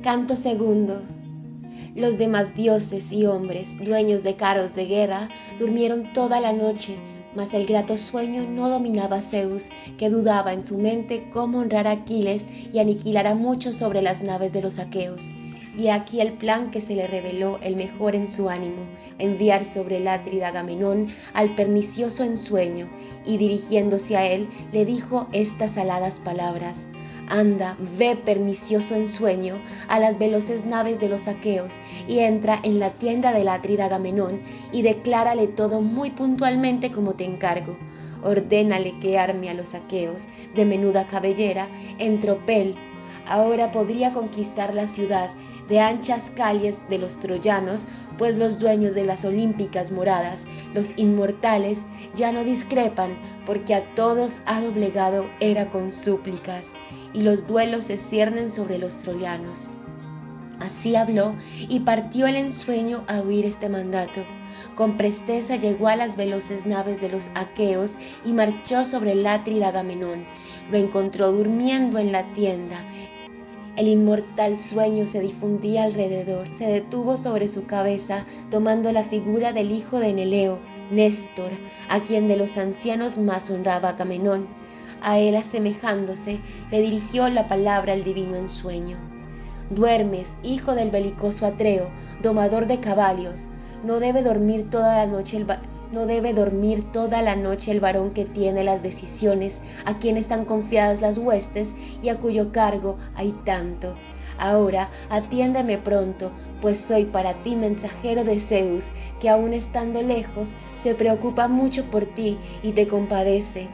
Canto segundo. Los demás dioses y hombres, dueños de carros de guerra, durmieron toda la noche, mas el grato sueño no dominaba a Zeus, que dudaba en su mente cómo honrar a Aquiles y aniquilar a muchos sobre las naves de los aqueos. Y aquí el plan que se le reveló el mejor en su ánimo, enviar sobre el atrida Agamenón al pernicioso ensueño, y dirigiéndose a él le dijo estas aladas palabras: Anda, ve, pernicioso ensueño, a las veloces naves de los aqueos, y entra en la tienda del atrida Agamenón, y declárale todo muy puntualmente como te encargo. Ordénale que arme a los aqueos de menuda cabellera en tropel. Ahora podría conquistar la ciudad de anchas calles de los troyanos, pues los dueños de las olímpicas moradas, los inmortales, ya no discrepan, porque a todos ha doblegado Hera con súplicas, y los duelos se ciernen sobre los troyanos. Así habló, y partió el ensueño a oír este mandato. Con presteza llegó a las veloces naves de los aqueos y marchó sobre el atrida Agamenón. Lo encontró durmiendo en la tienda. El inmortal sueño se difundía alrededor, se detuvo sobre su cabeza, tomando la figura del hijo de Neleo, Néstor, a quien de los ancianos más honraba Agamenón. A él asemejándose, le dirigió la palabra el divino ensueño. Duermes, hijo del belicoso Atreo, domador de caballos. No debe dormir toda la noche el varón que tiene las decisiones, a quien están confiadas las huestes y a cuyo cargo hay tanto. Ahora atiéndeme pronto, pues soy para ti mensajero de Zeus, que aun estando lejos se preocupa mucho por ti y te compadece.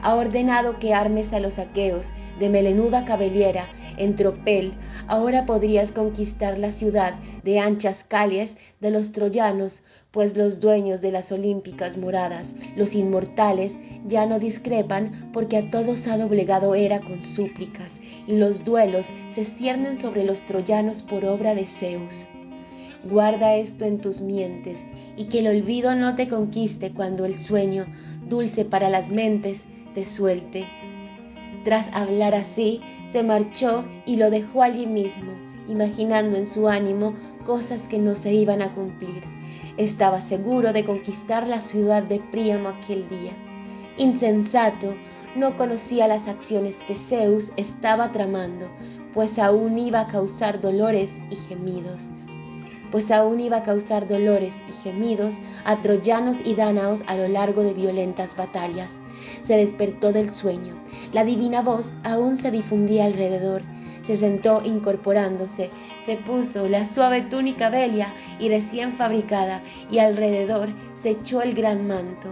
Ha ordenado que armes a los aqueos de melenuda cabellera en tropel. Ahora podrías conquistar la ciudad de anchas calles de los troyanos, pues los dueños de las olímpicas moradas, los inmortales, ya no discrepan, porque a todos ha doblegado Hera con súplicas, y los duelos se ciernen sobre los troyanos por obra de Zeus. Guarda esto en tus mientes, y que el olvido no te conquiste cuando el sueño, dulce para las mentes, te suelte. Tras hablar así, se marchó y lo dejó allí mismo, imaginando en su ánimo cosas que no se iban a cumplir. Estaba seguro de conquistar la ciudad de Príamo aquel día. Insensato, no conocía las acciones que Zeus estaba tramando, pues aún iba a causar dolores y gemidos a troyanos y dánaos a lo largo de violentas batallas. Se despertó del sueño. La divina voz aún se difundía alrededor. Se sentó incorporándose, se puso la suave túnica belia y recién fabricada, y alrededor se echó el gran manto.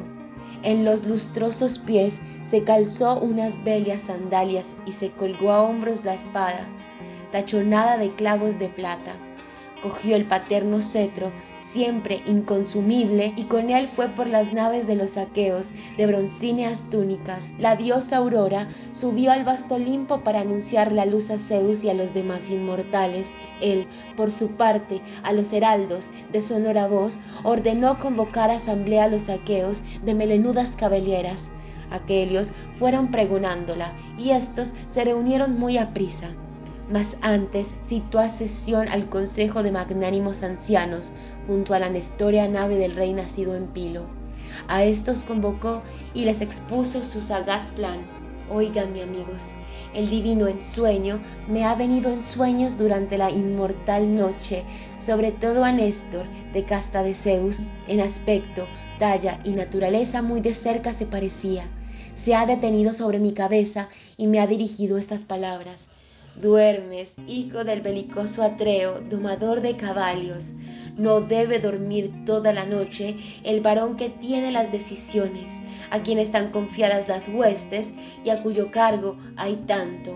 En los lustrosos pies se calzó unas bellas sandalias y se colgó a hombros la espada, tachonada de clavos de plata. Cogió el paterno cetro, siempre inconsumible, y con él fue por las naves de los aqueos de broncíneas túnicas. La diosa Aurora subió al vasto Olimpo para anunciar la luz a Zeus y a los demás inmortales. Él, por su parte, a los heraldos de sonora voz, ordenó convocar a asamblea a los aqueos de melenudas cabelleras. Aquellos fueron pregonándola, y estos se reunieron muy aprisa. Mas antes citó a sesión al consejo de magnánimos ancianos junto a la nestórea nave del rey nacido en Pilo. A estos convocó y les expuso su sagaz plan. Oiganme, amigos, el divino ensueño me ha venido en sueños durante la inmortal noche, sobre todo a Néstor, de casta de Zeus, en aspecto, talla y naturaleza muy de cerca se parecía. Se ha detenido sobre mi cabeza y me ha dirigido estas palabras: Duermes, hijo del belicoso Atreo, domador de caballos. No debe dormir toda la noche el varón que tiene las decisiones, a quien están confiadas las huestes y a cuyo cargo hay tanto.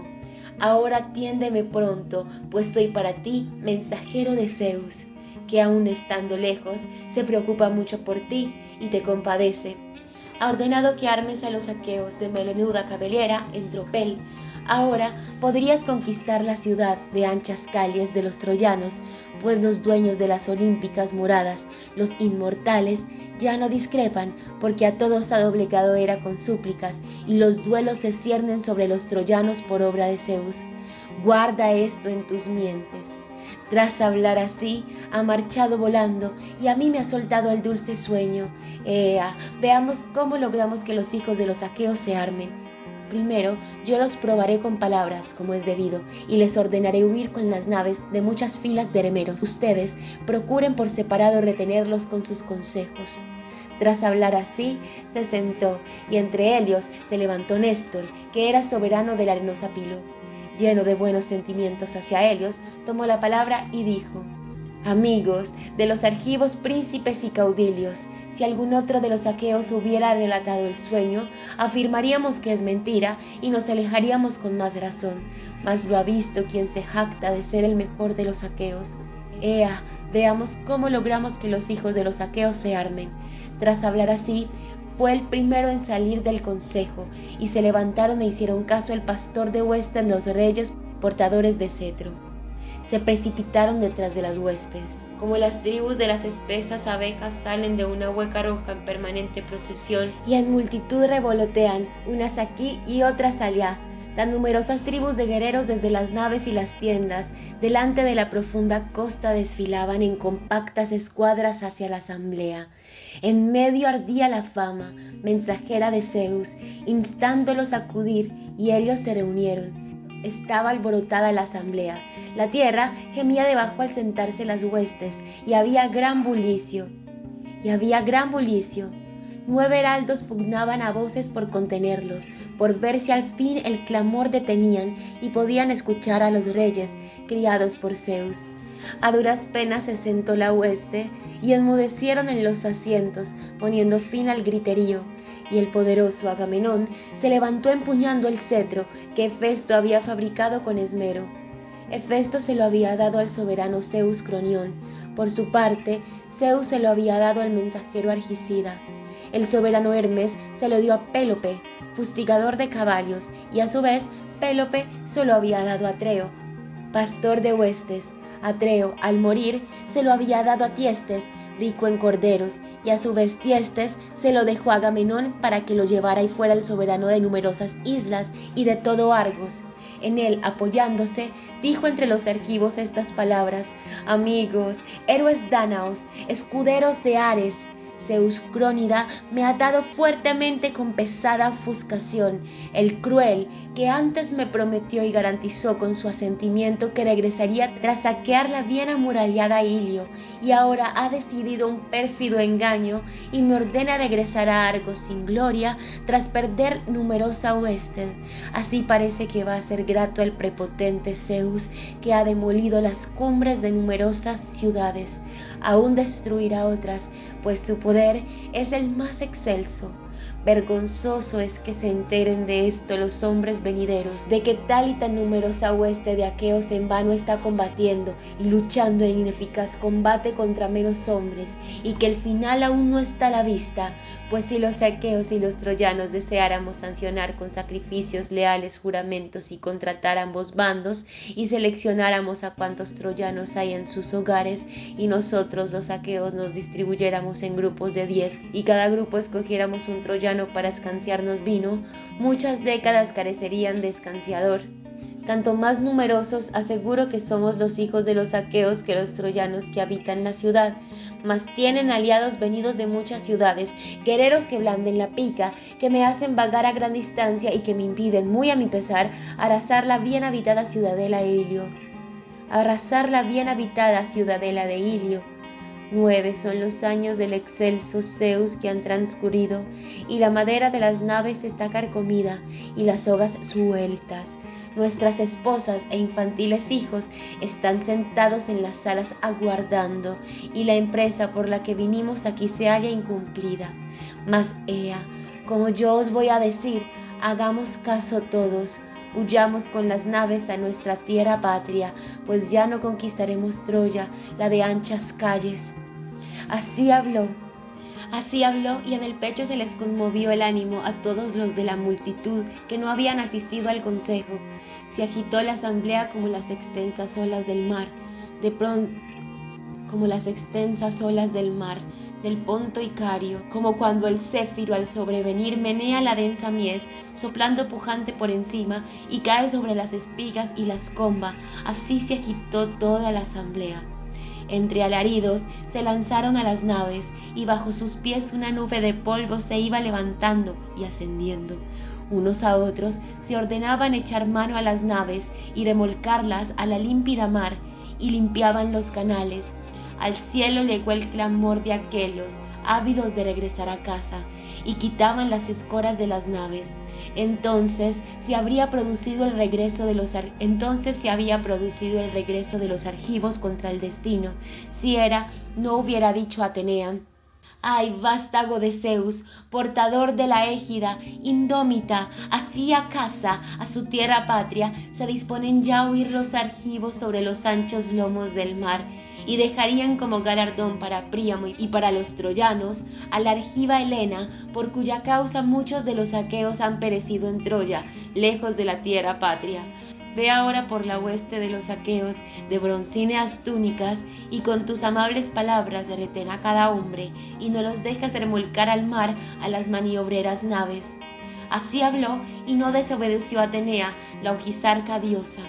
Ahora atiéndeme pronto, pues soy para ti mensajero de Zeus, que aun estando lejos se preocupa mucho por ti y te compadece. Ha ordenado que armes a los aqueos de melenuda cabellera en tropel. Ahora podrías conquistar la ciudad de anchas calles de los troyanos, pues los dueños de las olímpicas moradas, los inmortales, ya no discrepan, porque a todos ha doblegado Hera con súplicas, y los duelos se ciernen sobre los troyanos por obra de Zeus. Guarda esto en tus mientes. Tras hablar así, ha marchado volando y a mí me ha soltado el dulce sueño. Ea, veamos cómo logramos que los hijos de los aqueos se armen. Primero, yo los probaré con palabras, como es debido, y les ordenaré huir con las naves de muchas filas de remeros. Ustedes procuren por separado retenerlos con sus consejos. Tras hablar así, se sentó, y entre ellos se levantó Néstor, que era soberano de la arenosa Pilo. Lleno de buenos sentimientos hacia ellos, tomó la palabra y dijo: Amigos de los argivos, príncipes y caudillos, si algún otro de los aqueos hubiera relatado el sueño, afirmaríamos que es mentira y nos alejaríamos con más razón, mas lo ha visto quien se jacta de ser el mejor de los aqueos. Ea, veamos cómo logramos que los hijos de los aqueos se armen. Tras hablar así, fue el primero en salir del consejo, y se levantaron e hicieron caso el pastor de huestes, los reyes portadores de cetro. Se precipitaron detrás de las huestes, como las tribus de las espesas abejas salen de una hueca roja en permanente procesión, y en multitud revolotean, unas aquí y otras allá. Tan numerosas tribus de guerreros desde las naves y las tiendas, delante de la profunda costa desfilaban en compactas escuadras hacia la asamblea. En medio ardía la fama, mensajera de Zeus, instándolos a acudir, y ellos se reunieron. Estaba alborotada la asamblea, la tierra gemía debajo al sentarse las huestes, y había gran bullicio. 9 heraldos pugnaban a voces por contenerlos, por ver si al fin el clamor detenían y podían escuchar a los reyes, criados por Zeus. A duras penas se sentó la hueste, y enmudecieron en los asientos, poniendo fin al griterío, y el poderoso Agamenón se levantó empuñando el cetro que Hefesto había fabricado con esmero. Hefesto se lo había dado al soberano Zeus Cronión. Por su parte, Zeus se lo había dado al mensajero Argicida. El soberano Hermes se lo dio a Pélope, fustigador de caballos, y a su vez Pélope se lo había dado a Atreo, pastor de huestes. Atreo, al morir, se lo había dado a Tiestes, rico en corderos, y a su vez Tiestes se lo dejó a Agamenón para que lo llevara y fuera el soberano de numerosas islas y de todo Argos. En él, apoyándose, dijo entre los argivos estas palabras: Amigos, héroes dánaos, escuderos de Ares, Zeus Crónida me ha dado fuertemente con pesada ofuscación, el cruel que antes me prometió y garantizó con su asentimiento que regresaría tras saquear la bien amurallada Ilio, y ahora ha decidido un pérfido engaño y me ordena regresar a Argos sin gloria tras perder numerosa hueste. Así parece que va a ser grato al prepotente Zeus, que ha demolido las cumbres de numerosas ciudades. Aún destruirá otras, pues su poder es el más excelso. Vergonzoso es que se enteren de esto los hombres venideros, de que tal y tan numerosa hueste de aqueos en vano está combatiendo y luchando en ineficaz combate contra menos hombres, y que el final aún no está a la vista, pues si los aqueos y los troyanos deseáramos sancionar con sacrificios leales juramentos y contratar ambos bandos, y seleccionáramos a cuantos troyanos hay en sus hogares, y nosotros los aqueos nos distribuyéramos en grupos de 10, y cada grupo escogiéramos un troyano para escanciarnos vino, muchas décadas carecerían de escanciador. Tanto más numerosos aseguro que somos los hijos de los aqueos que los troyanos que habitan la ciudad, mas tienen aliados venidos de muchas ciudades, guerreros que blanden la pica, que me hacen vagar a gran distancia y que me impiden, muy a mi pesar, arrasar la bien habitada ciudadela de Ilio. 9 son los años del excelso Zeus que han transcurrido, y la madera de las naves está carcomida, y las sogas sueltas. Nuestras esposas e infantiles hijos están sentados en las salas aguardando, y la empresa por la que vinimos aquí se halla incumplida. Mas ea, como yo os voy a decir, hagamos caso todos. Huyamos con las naves a nuestra tierra patria, pues ya no conquistaremos Troya, la de anchas calles. Así habló, y en el pecho se les conmovió el ánimo a todos los de la multitud que no habían asistido al consejo. Se agitó la asamblea como las extensas olas del mar. De pronto, como las extensas olas del mar, del Ponto Icario, como cuando el céfiro al sobrevenir menea la densa mies, soplando pujante por encima, y cae sobre las espigas y las comba, así se agitó toda la asamblea. Entre alaridos se lanzaron a las naves, y bajo sus pies una nube de polvo se iba levantando y ascendiendo. Unos a otros se ordenaban echar mano a las naves y remolcarlas a la límpida mar, y limpiaban los canales. Al cielo llegó el clamor de aquellos, ávidos de regresar a casa, y quitaban las escoras de las naves. Entonces se había producido el regreso de los argivos contra el destino, si Hera no hubiera dicho a Atenea: ¡ay, vástago de Zeus, portador de la égida, indómita, hacia casa, a su tierra patria, se disponen ya a huir los argivos sobre los anchos lomos del mar, y dejarían como galardón para Príamo y para los troyanos a la argiva Helena, por cuya causa muchos de los aqueos han perecido en Troya, lejos de la tierra patria. Ve ahora por la hueste de los aqueos de broncíneas túnicas, y con tus amables palabras retén a cada hombre, y no los dejes remolcar al mar a las maniobreras naves. Así habló, y no desobedeció Atenea, la ojizarca diosa.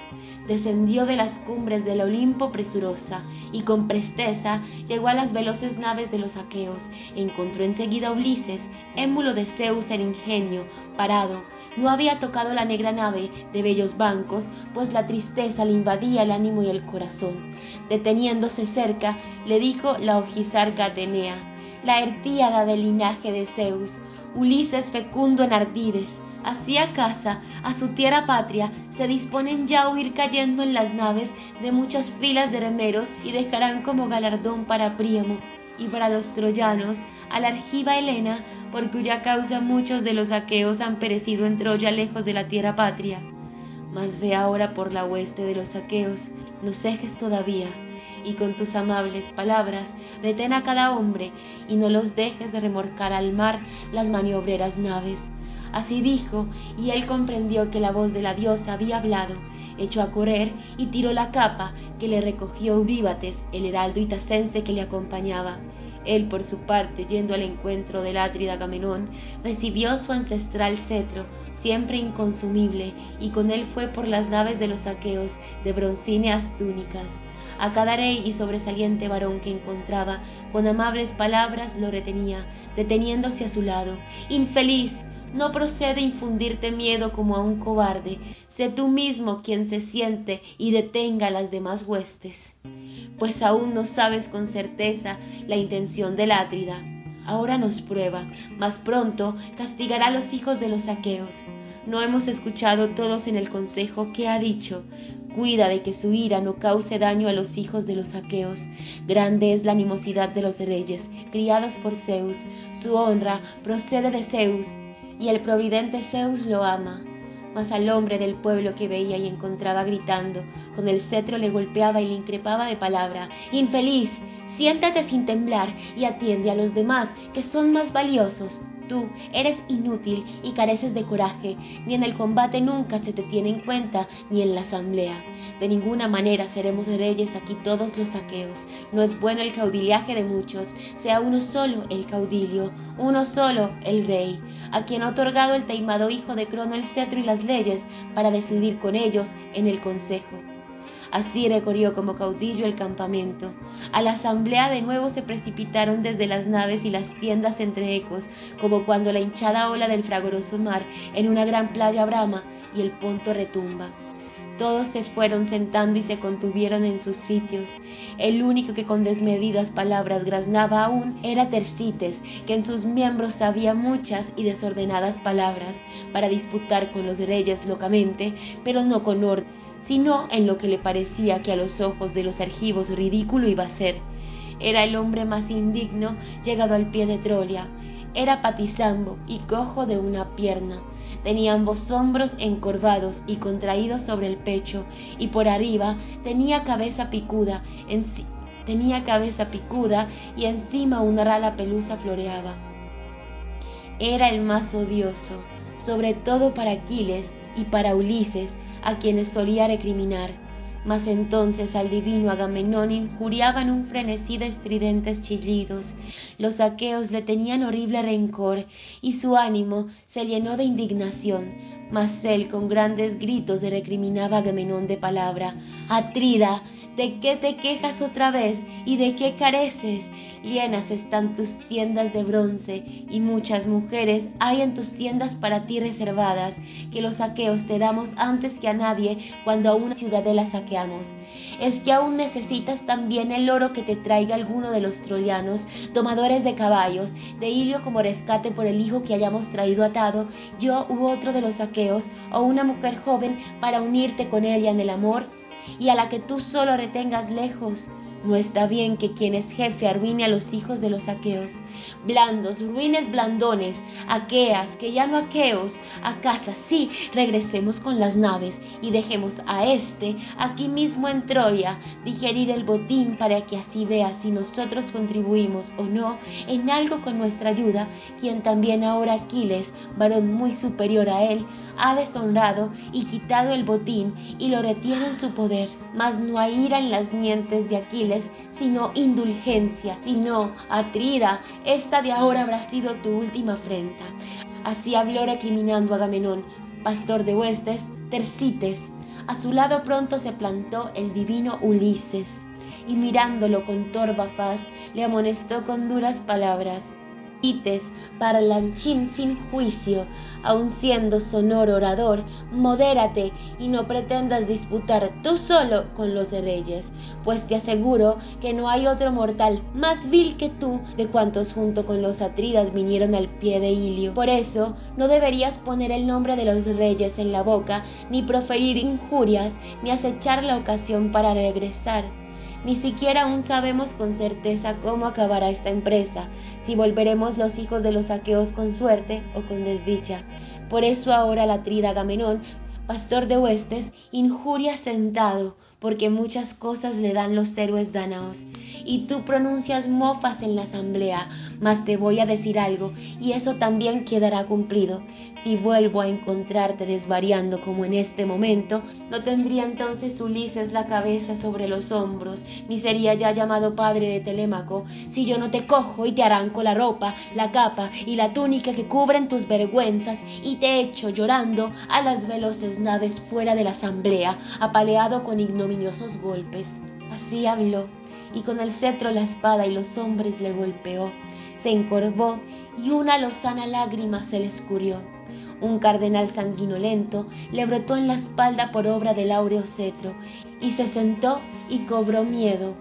Descendió de las cumbres del Olimpo presurosa, y con presteza llegó a las veloces naves de los aqueos. Encontró enseguida a Ulises, émulo de Zeus en ingenio, parado. No había tocado la negra nave de bellos bancos, pues la tristeza le invadía el ánimo y el corazón. Deteniéndose cerca, le dijo la ojizarca Atenea, la Artíada del linaje de Zeus, Ulises fecundo en ardides, hacia casa, a su tierra patria, se disponen ya a huir cayendo en las naves de muchas filas de remeros, y dejarán como galardón para Príamo y para los troyanos a la argiva Helena, por cuya causa muchos de los aqueos han perecido en Troya, lejos de la tierra patria. Mas ve ahora por la hueste de los aqueos, no cejes todavía, y con tus amables palabras retén a cada hombre, y no los dejes de remolcar al mar las maniobreras naves. Así dijo, y él comprendió que la voz de la diosa había hablado. Echó a correr y tiró la capa, que le recogió Euríbates, el heraldo itacense que le acompañaba. Él, por su parte, yendo al encuentro del atrida Agamenón, recibió su ancestral cetro, siempre inconsumible, y con él fue por las naves de los aqueos de broncíneas túnicas. A cada rey y sobresaliente varón que encontraba, con amables palabras lo retenía, deteniéndose a su lado. «Infeliz, no procede infundirte miedo como a un cobarde, sé tú mismo quien se siente y detenga a las demás huestes, pues aún no sabes con certeza la intención del Atrida. Ahora nos prueba, mas pronto castigará a los hijos de los aqueos. No hemos escuchado todos en el consejo que ha dicho: cuida de que su ira no cause daño a los hijos de los aqueos. Grande es la animosidad de los reyes, criados por Zeus, su honra procede de Zeus, y el providente Zeus lo ama». Mas al hombre del pueblo que veía y encontraba gritando, con el cetro le golpeaba y le increpaba de palabra: «Infeliz, siéntate sin temblar y atiende a los demás, que son más valiosos. Tú eres inútil y careces de coraje, ni en el combate nunca se te tiene en cuenta, ni en la asamblea. De ninguna manera seremos reyes aquí todos los aqueos. No es bueno el caudillaje de muchos, sea uno solo el caudillo, uno solo el rey, a quien ha otorgado el taimado hijo de Crono el cetro y las leyes, para decidir con ellos en el consejo». Así recorrió como caudillo el campamento. A la asamblea de nuevo se precipitaron desde las naves y las tiendas entre ecos, como cuando la hinchada ola del fragoroso mar en una gran playa brama y el ponto retumba. Todos se fueron sentando y se contuvieron en sus sitios. El único que con desmedidas palabras graznaba aún era Tersites, que en sus miembros sabía muchas y desordenadas palabras para disputar con los reyes locamente, pero no con orden, sino en lo que le parecía que a los ojos de los argivos ridículo iba a ser. Era el hombre más indigno llegado al pie de Troya. Era patizambo y cojo de una pierna. Tenía ambos hombros encorvados y contraídos sobre el pecho, y por arriba tenía cabeza picuda y encima una rala pelusa floreaba. Era el más odioso, sobre todo para Aquiles y para Ulises, a quienes solía recriminar: Mas entonces al divino Agamenón injuriaban un frenesí de estridentes chillidos. Los aqueos le tenían horrible rencor y su ánimo se llenó de indignación. Mas él con grandes gritos recriminaba a Agamenón de palabra: «Atrida, ¿de qué te quejas otra vez y de qué careces? Llenas están tus tiendas de bronce y muchas mujeres hay en tus tiendas para ti reservadas, que los aqueos te damos antes que a nadie cuando a una ciudadela saqueamos. ¿Es que aún necesitas también el oro que te traiga alguno de los troyanos, domadores de caballos, de Ilio como rescate por el hijo que hayamos traído atado, yo u otro de los aqueos, o una mujer joven para unirte con ella en el amor? Y a la que tú solo retengas lejos. No está bien que quien es jefe arruine a los hijos de los aqueos. Blandos, ruines blandones, aqueas, que ya no aqueos, a casa, sí, regresemos con las naves y dejemos a aquí mismo en Troya, digerir el botín para que así vea si nosotros contribuimos o no en algo con nuestra ayuda, quien también ahora Aquiles, varón muy superior a él, ha deshonrado y quitado el botín y lo retiene en su poder. Mas no hay ira en las mientes de Aquiles, sino indulgencia. Sino, Atrida, esta de ahora habrá sido tu última afrenta». Así habló recriminando a Agamenón, pastor de huestes, Tersites. A su lado pronto se plantó el divino Ulises, y mirándolo con torva faz, le amonestó con duras palabras: «Tersites, parlanchín sin juicio, aun siendo sonoro orador, modérate y no pretendas disputar tú solo con los reyes, pues te aseguro que no hay otro mortal más vil que tú de cuantos junto con los atridas vinieron al pie de Ilio. Por eso no deberías poner el nombre de los reyes en la boca, ni proferir injurias, ni acechar la ocasión para regresar. Ni siquiera aún sabemos con certeza cómo acabará esta empresa, si volveremos los hijos de los aqueos con suerte o con desdicha. Por eso ahora el atrida Agamenón, pastor de huestes, injuria sentado, porque muchas cosas le dan los héroes dánaos. Y tú pronuncias mofas en la asamblea, mas te voy a decir algo, y eso también quedará cumplido. Si vuelvo a encontrarte desvariando como en este momento, no tendría entonces Ulises la cabeza sobre los hombros, ni sería ya llamado padre de Telémaco, si yo no te cojo y te arranco la ropa, la capa y la túnica que cubren tus vergüenzas, y te echo llorando a las veloces naves fuera de la asamblea, apaleado con ignominiosos golpes». Así habló, y con el cetro, la espada y los hombres le golpeó. Se encorvó y una lozana lágrima se le escurrió. Un cardenal sanguinolento le brotó en la espalda por obra del áureo cetro, y se sentó y cobró miedo.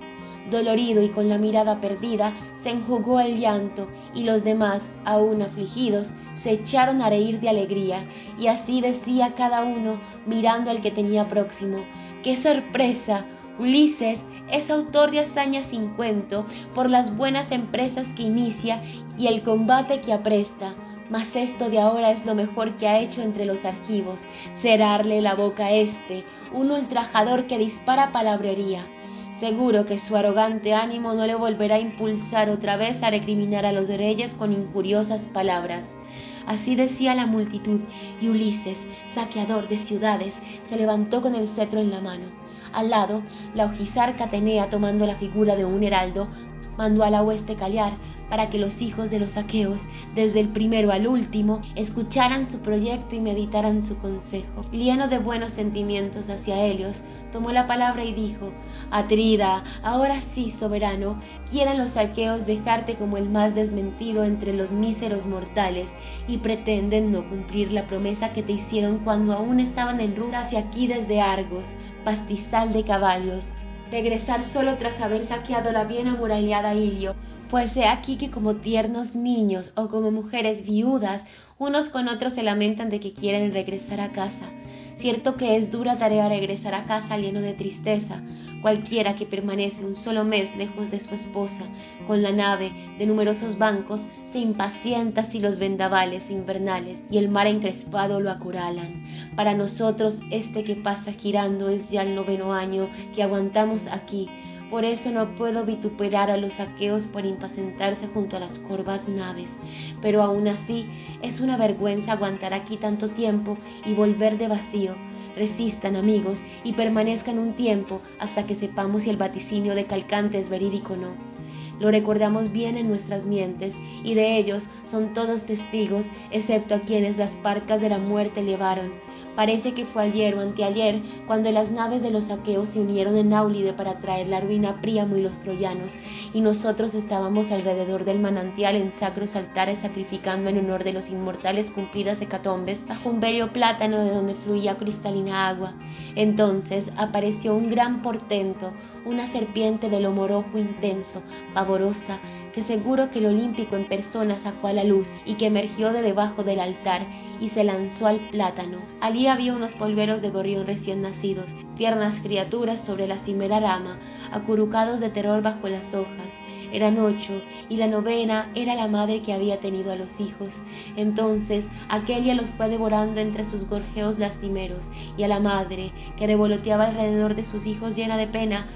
Dolorido y con la mirada perdida, se enjugó el llanto, y los demás, aún afligidos, se echaron a reír de alegría, y así decía cada uno, mirando al que tenía próximo: «¡Qué sorpresa! Ulises es autor de hazañas sin cuento por las buenas empresas que inicia y el combate que apresta. Mas esto de ahora es lo mejor que ha hecho entre los argivos, cerrarle la boca a un ultrajador que dispara palabrería. Seguro que su arrogante ánimo no le volverá a impulsar otra vez a recriminar a los reyes con injuriosas palabras». Así decía la multitud, y Ulises, saqueador de ciudades, se levantó con el cetro en la mano. Al lado, la ojizarca Atenea, tomando la figura de un heraldo, mandó a la hueste callar para que los hijos de los aqueos, desde el primero al último, escucharan su proyecto y meditaran su consejo. Lleno de buenos sentimientos hacia Helios, tomó la palabra y dijo: «Atrida, ahora sí, soberano, quieren los aqueos dejarte como el más desmentido entre los míseros mortales, y pretenden no cumplir la promesa que te hicieron cuando aún estaban en ruta hacia aquí desde Argos, pastizal de caballos, regresar solo tras haber saqueado la bien amurallada Ilio. Pues he aquí que como tiernos niños o como mujeres viudas, unos con otros se lamentan de que quieren regresar a casa. Cierto que es dura tarea regresar a casa lleno de tristeza. Cualquiera que permanece un solo mes lejos de su esposa, con la nave de numerosos bancos, se impacienta si los vendavales invernales y el mar encrespado lo acuralan. Para nosotros que pasa girando es ya el 9º año que aguantamos aquí. Por eso no puedo vituperar a los aqueos por impacientarse junto a las corvas naves, pero aún así es una vergüenza aguantar aquí tanto tiempo y volver de vacío. desafío. Resistan, amigos, y permanezcan un tiempo hasta que sepamos si el vaticinio de Calcante es verídico o no. Lo recordamos bien en nuestras mientes, y de ellos son todos testigos, excepto a quienes las parcas de la muerte llevaron. Parece que fue ayer o anteayer cuando las naves de los aqueos se unieron en Áulide para traer la ruina a Príamo y los troyanos, y nosotros estábamos alrededor del manantial en sacros altares sacrificando en honor de los inmortales cumplidas hecatombes bajo un bello plátano de donde fluía cristalina agua. Entonces apareció un gran portento, una serpiente de lomo rojo intenso, pavorosa, que seguro que el olímpico en persona sacó a la luz y que emergió de debajo del altar y se lanzó al plátano. Allí había unos polveros de gorrión recién nacidos, tiernas criaturas sobre la cimera rama, acurrucados de terror bajo las hojas. Eran 8, y la 9ª era la madre que había tenido a los hijos. Entonces aquella los fue devorando entre sus gorjeos lastimeros, y a la madre, que revoloteaba alrededor de sus hijos llena de pena,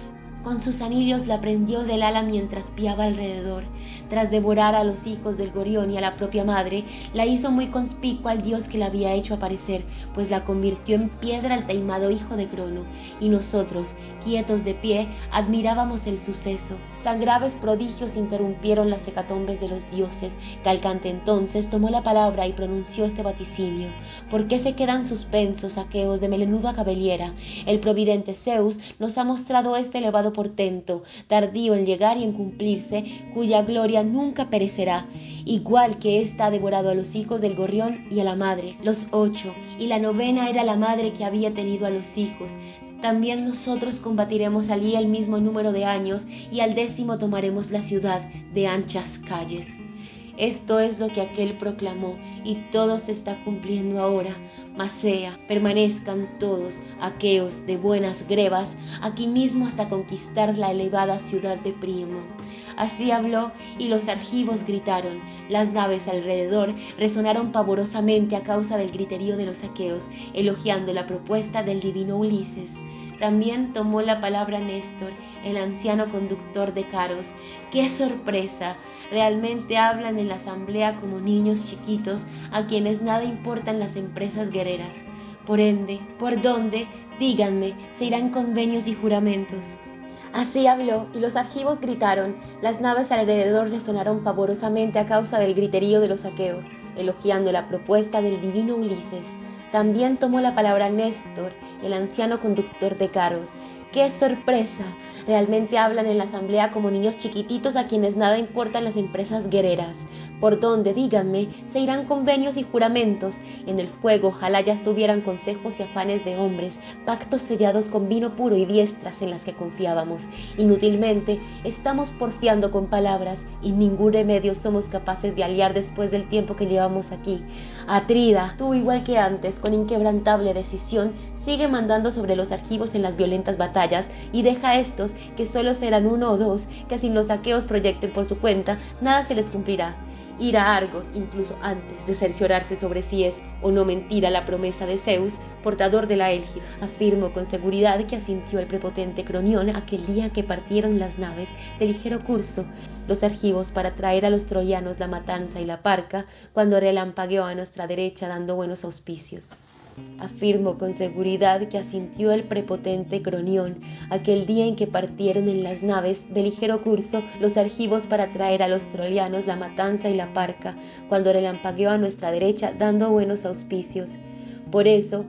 con sus anillos la prendió del ala mientras piaba alrededor. Tras devorar a los hijos del gorión y a la propia madre, la hizo muy conspicua al dios que la había hecho aparecer, pues la convirtió en piedra al taimado hijo de Crono, y nosotros, quietos de pie, admirábamos el suceso. Tan graves prodigios interrumpieron las hecatombes de los dioses, Calcante entonces tomó la palabra y pronunció este vaticinio. ¿Por qué se quedan suspensos, aqueos de melenuda cabellera? El providente Zeus nos ha mostrado este elevado portento, tardío en llegar y en cumplirse, cuya gloria nunca perecerá. Igual que ésta ha devorado a los hijos del gorrión y a la madre, los 8, y la 9ª era la madre que había tenido a los hijos. También nosotros combatiremos allí el mismo número de años, y al 10º tomaremos la ciudad de anchas calles. Esto es lo que aquel proclamó, y todo se está cumpliendo ahora. Masea, permanezcan todos, aqueos de buenas grebas, aquí mismo hasta conquistar la elevada ciudad de Príamo. Así habló, y los argivos gritaron. Las naves alrededor resonaron pavorosamente a causa del griterío de los aqueos, elogiando la propuesta del divino Ulises. También tomó la palabra Néstor, el anciano conductor de carros. ¡Qué sorpresa! Realmente hablan en la asamblea como niños chiquitos a quienes nada importan las empresas guerreras. Por ende, ¿por dónde? Díganme, se irán convenios y juramentos. Así habló, y los argivos gritaron. Las naves alrededor resonaron pavorosamente a causa del griterío de los aqueos, elogiando la propuesta del divino Ulises. También tomó la palabra Néstor, el anciano conductor de carros. ¡Qué sorpresa! Realmente hablan en la asamblea como niños chiquititos a quienes nada importan las empresas guerreras. Por donde, díganme, se irán convenios y juramentos. En el fuego ojalá ya estuvieran consejos y afanes de hombres, pactos sellados con vino puro y diestras en las que confiábamos. Inútilmente estamos porfiando con palabras, y ningún remedio somos capaces de aliar después del tiempo que llevamos aquí. Atrida, tú igual que antes, con inquebrantable decisión, sigue mandando sobre los argivos en las violentas batallas, y deja a estos, que solo serán 1 o 2, que sin los aqueos proyecten por su cuenta, nada se les cumplirá. Ir a Argos, incluso antes de cerciorarse sobre si es o no mentira la promesa de Zeus, portador de la Élgida. Afirmo con seguridad que asintió el prepotente Cronión aquel día que partieron las naves de ligero curso, los argivos, para traer a los troyanos la matanza y la parca, cuando relampagueó a nuestra derecha dando buenos auspicios. Afirmo con seguridad que asintió el prepotente Cronión aquel día en que partieron en las naves de ligero curso los argivos para traer a los troyanos la matanza y la parca, cuando relampagueó a nuestra derecha dando buenos auspicios. Por eso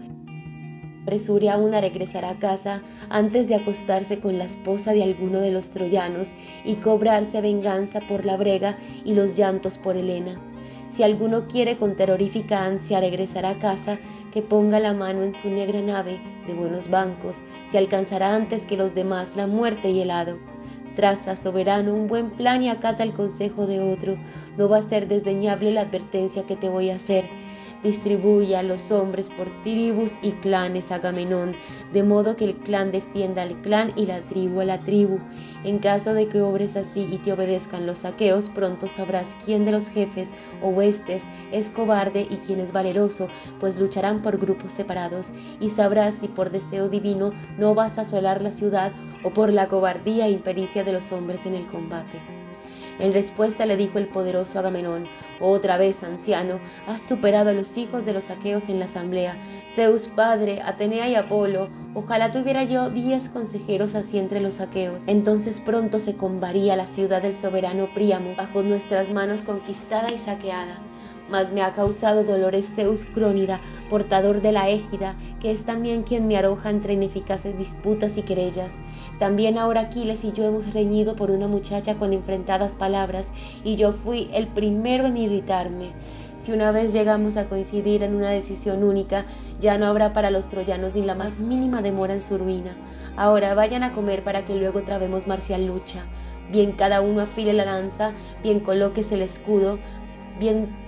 apresure aún a regresar a casa antes de acostarse con la esposa de alguno de los troyanos y cobrarse venganza por la brega y los llantos por Helena. Si alguno quiere con terrorífica ansia regresar a casa, que ponga la mano en su negra nave de buenos bancos, si alcanzará antes que los demás la muerte y el hado. Traza, soberano, un buen plan y acata el consejo de otro. No va a ser desdeñable la advertencia que te voy a hacer. Distribuye a los hombres por tribus y clanes, Agamenón, de modo que el clan defienda al clan y la tribu a la tribu. En caso de que obres así y te obedezcan los aqueos, pronto sabrás quién de los jefes o huestes es cobarde y quién es valeroso, pues lucharán por grupos separados, y sabrás si por deseo divino no vas a asolar la ciudad o por la cobardía e impericia de los hombres en el combate. En respuesta le dijo el poderoso Agamenón: otra vez, anciano, has superado a los hijos de los aqueos en la asamblea. Zeus padre, Atenea y Apolo, ojalá tuviera yo 10 consejeros así entre los aqueos. Entonces pronto se combaría la ciudad del soberano Príamo bajo nuestras manos, conquistada y saqueada. Mas me ha causado dolores Zeus Crónida, portador de la égida, que es también quien me arroja entre ineficaces disputas y querellas. También ahora Aquiles y yo hemos reñido por una muchacha con enfrentadas palabras, y yo fui el primero en irritarme. Si una vez llegamos a coincidir en una decisión única, ya no habrá para los troyanos ni la más mínima demora en su ruina. Ahora vayan a comer para que luego trabemos marcial lucha. Bien cada uno afile la lanza, bien colóquese el escudo, bien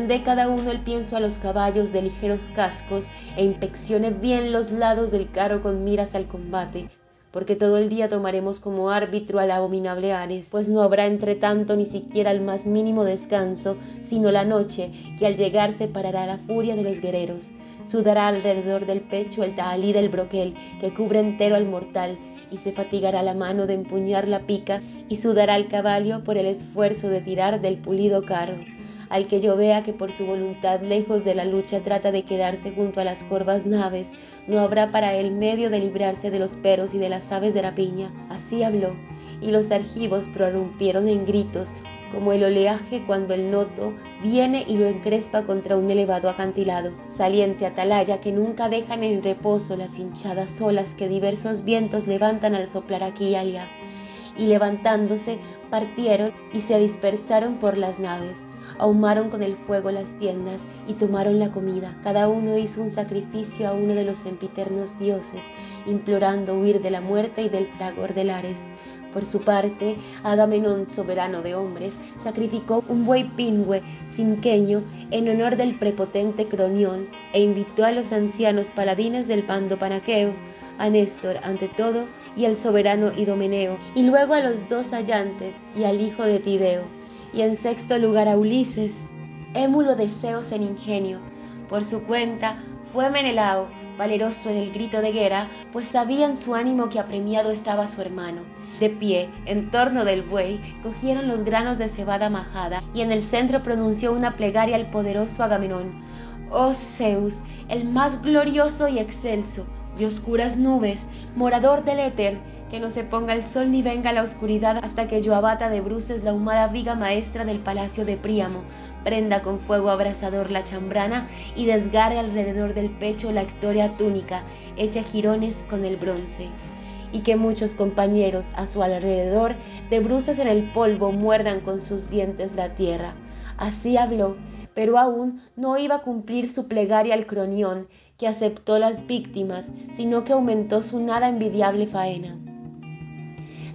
dé cada uno el pienso a los caballos de ligeros cascos, e inspeccione bien los lados del carro con miras al combate, porque todo el día tomaremos como árbitro al abominable Ares, pues no habrá entre tanto ni siquiera el más mínimo descanso, sino la noche, que al llegar separará la furia de los guerreros. Sudará alrededor del pecho el tahalí del broquel, que cubre entero al mortal, y se fatigará la mano de empuñar la pica, y sudará el caballo por el esfuerzo de tirar del pulido carro. Al que yo vea que por su voluntad lejos de la lucha trata de quedarse junto a las corvas naves, no habrá para él medio de librarse de los perros y de las aves de rapiña. Así habló, y los argivos prorrumpieron en gritos, como el oleaje cuando el noto viene y lo encrespa contra un elevado acantilado. Saliente atalaya que nunca dejan en reposo las hinchadas olas que diversos vientos levantan al soplar aquí y allá. Y levantándose, partieron y se dispersaron por las naves. Ahumaron con el fuego las tiendas y tomaron la comida. Cada uno hizo un sacrificio a uno de los sempiternos dioses, implorando huir de la muerte y del fragor del Ares. Por su parte, Agamenón, soberano de hombres, sacrificó un buey pingüe cinqueño en honor del prepotente Cronión, e invitó a los ancianos paladines del bando panaqueo, a Néstor ante todo y al soberano Idomeneo, y luego a los 2 ayantes y al hijo de Tideo, y en sexto lugar a Ulises, émulo de Zeus en ingenio. Por su cuenta fue Menelao, valeroso en el grito de guerra, pues sabía en su ánimo que apremiado estaba su hermano. De pie, en torno del buey, cogieron los granos de cebada majada, y en el centro pronunció una plegaria al poderoso Agamenón: «Oh Zeus, el más glorioso y excelso, de oscuras nubes, morador del éter, que no se ponga el sol ni venga la oscuridad hasta que yo abata de bruces la ahumada viga maestra del palacio de Príamo, prenda con fuego abrasador la chambrana y desgarre alrededor del pecho la actórea túnica, hecha jirones con el bronce. Y que muchos compañeros a su alrededor de bruces en el polvo muerdan con sus dientes la tierra». Así habló, pero aún no iba a cumplir su plegaria al Cronión, que aceptó las víctimas, sino que aumentó su nada envidiable faena.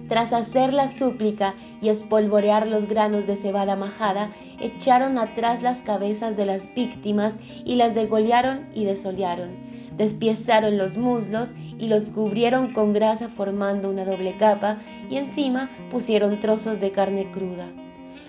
Tras hacer la súplica y espolvorear los granos de cebada majada, echaron atrás las cabezas de las víctimas y las degollaron y desollaron. Despiezaron los muslos y los cubrieron con grasa formando una doble capa, y encima pusieron trozos de carne cruda.